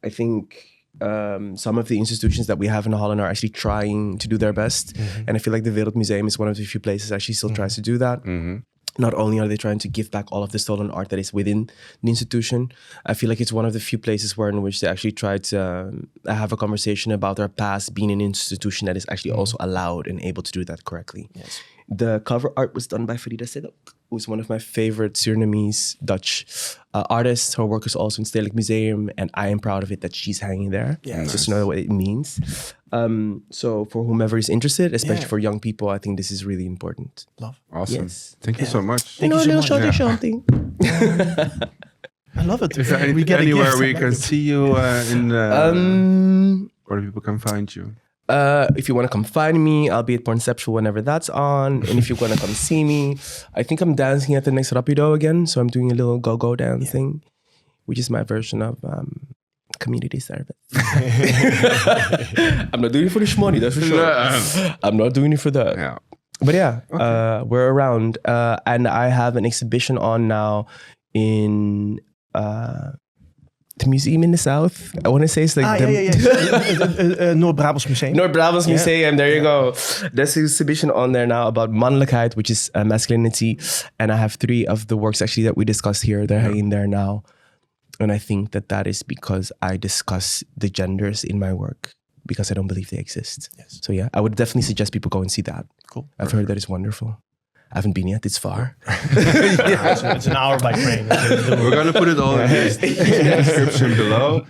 A: I think some of the institutions that we have in Holland are actually trying to do their best. And I feel like the Wereldmuseum is one of the few places that actually still tries to do that. Not only are they trying to give back all of the stolen art that is within the institution, I feel like it's one of the few places where in which they actually try to have a conversation about their past being an institution that is actually also allowed and able to do that correctly.
C: Yes.
A: The cover art was done by Frida Sedok, who's one of my favorite Surinamese Dutch artists. Her work is also in Stedelijk Museum, and I am proud of it that she's hanging there.
C: Yeah,
A: Just to know what it means. So for whomever is interested, especially for young people, I think this is really important.
C: Love.
B: Awesome.
A: Yes.
B: Thank you so much.
C: Thank you so much.
A: Something.
C: I love it.
B: Is there anywhere we can see you where people can find you?
A: If you want to come find me, I'll be at Pornceptual whenever that's on. And if you want to come see me, I think I'm dancing at the next Rapido again. So I'm doing a little go-go dancing, which is my version of community service. I'm not doing it for the shmoney, that's for sure. I'm not doing it for that.
B: Yeah.
A: But yeah, we're around. And I have an exhibition on now in... the museum in the south. I want to say it's like
C: Noord-Brabants Museum.
A: Noord-Brabants Museum. There you go. There's an exhibition on there now about mannelijkheid, which is masculinity. And I have 3 of the works actually that we discussed here. They're hanging there now. And I think that is because I discuss the genders in my work because I don't believe they exist.
C: Yes.
A: So yeah, I would definitely suggest people go and see that.
C: Cool.
A: I've heard that it's wonderful. I haven't been yet. It's far.
C: It's an hour by train.
B: We're going to put it all in the description below.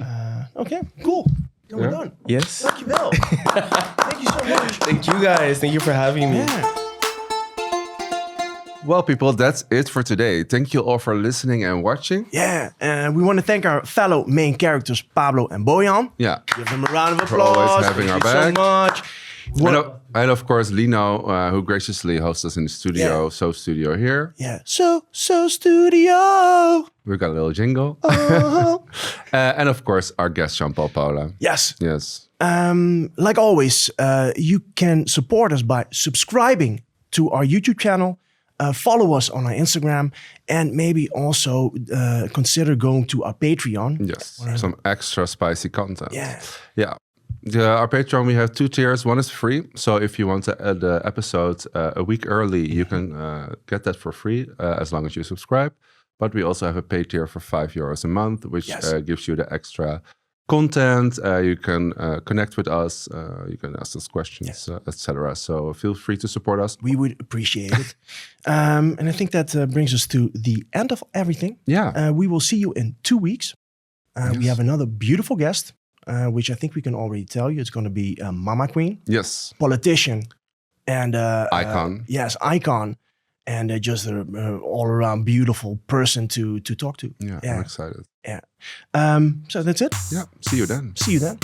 C: Okay, cool. Then we're done.
A: Yes.
C: Dankjewel. Thank you so much.
A: Thank you guys. Thank you for having me.
C: Yeah.
B: Well, people, that's it for today. Thank you all for listening and watching.
C: Yeah, and we want to thank our fellow main characters, Pablo and Bojan.
B: Yeah.
C: Give them a round of
B: For
C: applause.
B: always having our back.
C: Thank you so much.
B: And of course, Lino, who graciously hosts us in the studio,
C: Yeah.
B: So Studio here.
C: Yeah, so studio.
B: We got a little jingle.
C: Oh.
B: And of course, our guest, JeanPaul Paula.
C: Yes.
B: Yes.
C: Like always, you can support us by subscribing to our YouTube channel, follow us on our Instagram, and maybe also consider going to our Patreon.
B: Yes. Some extra spicy content.
C: Yeah.
B: Yeah. Our Patreon, we have 2 tiers. One is free. So if you want to add the episode a week early, you can get that for free as long as you subscribe. But we also have a paid tier for €5 a month, which gives you the extra content. You can connect with us. You can ask us questions, etc. So feel free to support us.
C: We would appreciate it. And I think that brings us to the end of everything.
B: Yeah.
C: We will see you in 2 weeks. We have another beautiful guest. Which I think we can already tell you. It's going to be a mama queen.
B: Yes.
C: Politician. And
B: icon.
C: Yes, icon. And just an all-around beautiful person to talk to.
B: Yeah, I'm excited.
C: Yeah. So that's it.
B: Yeah, see you then.
C: See you then.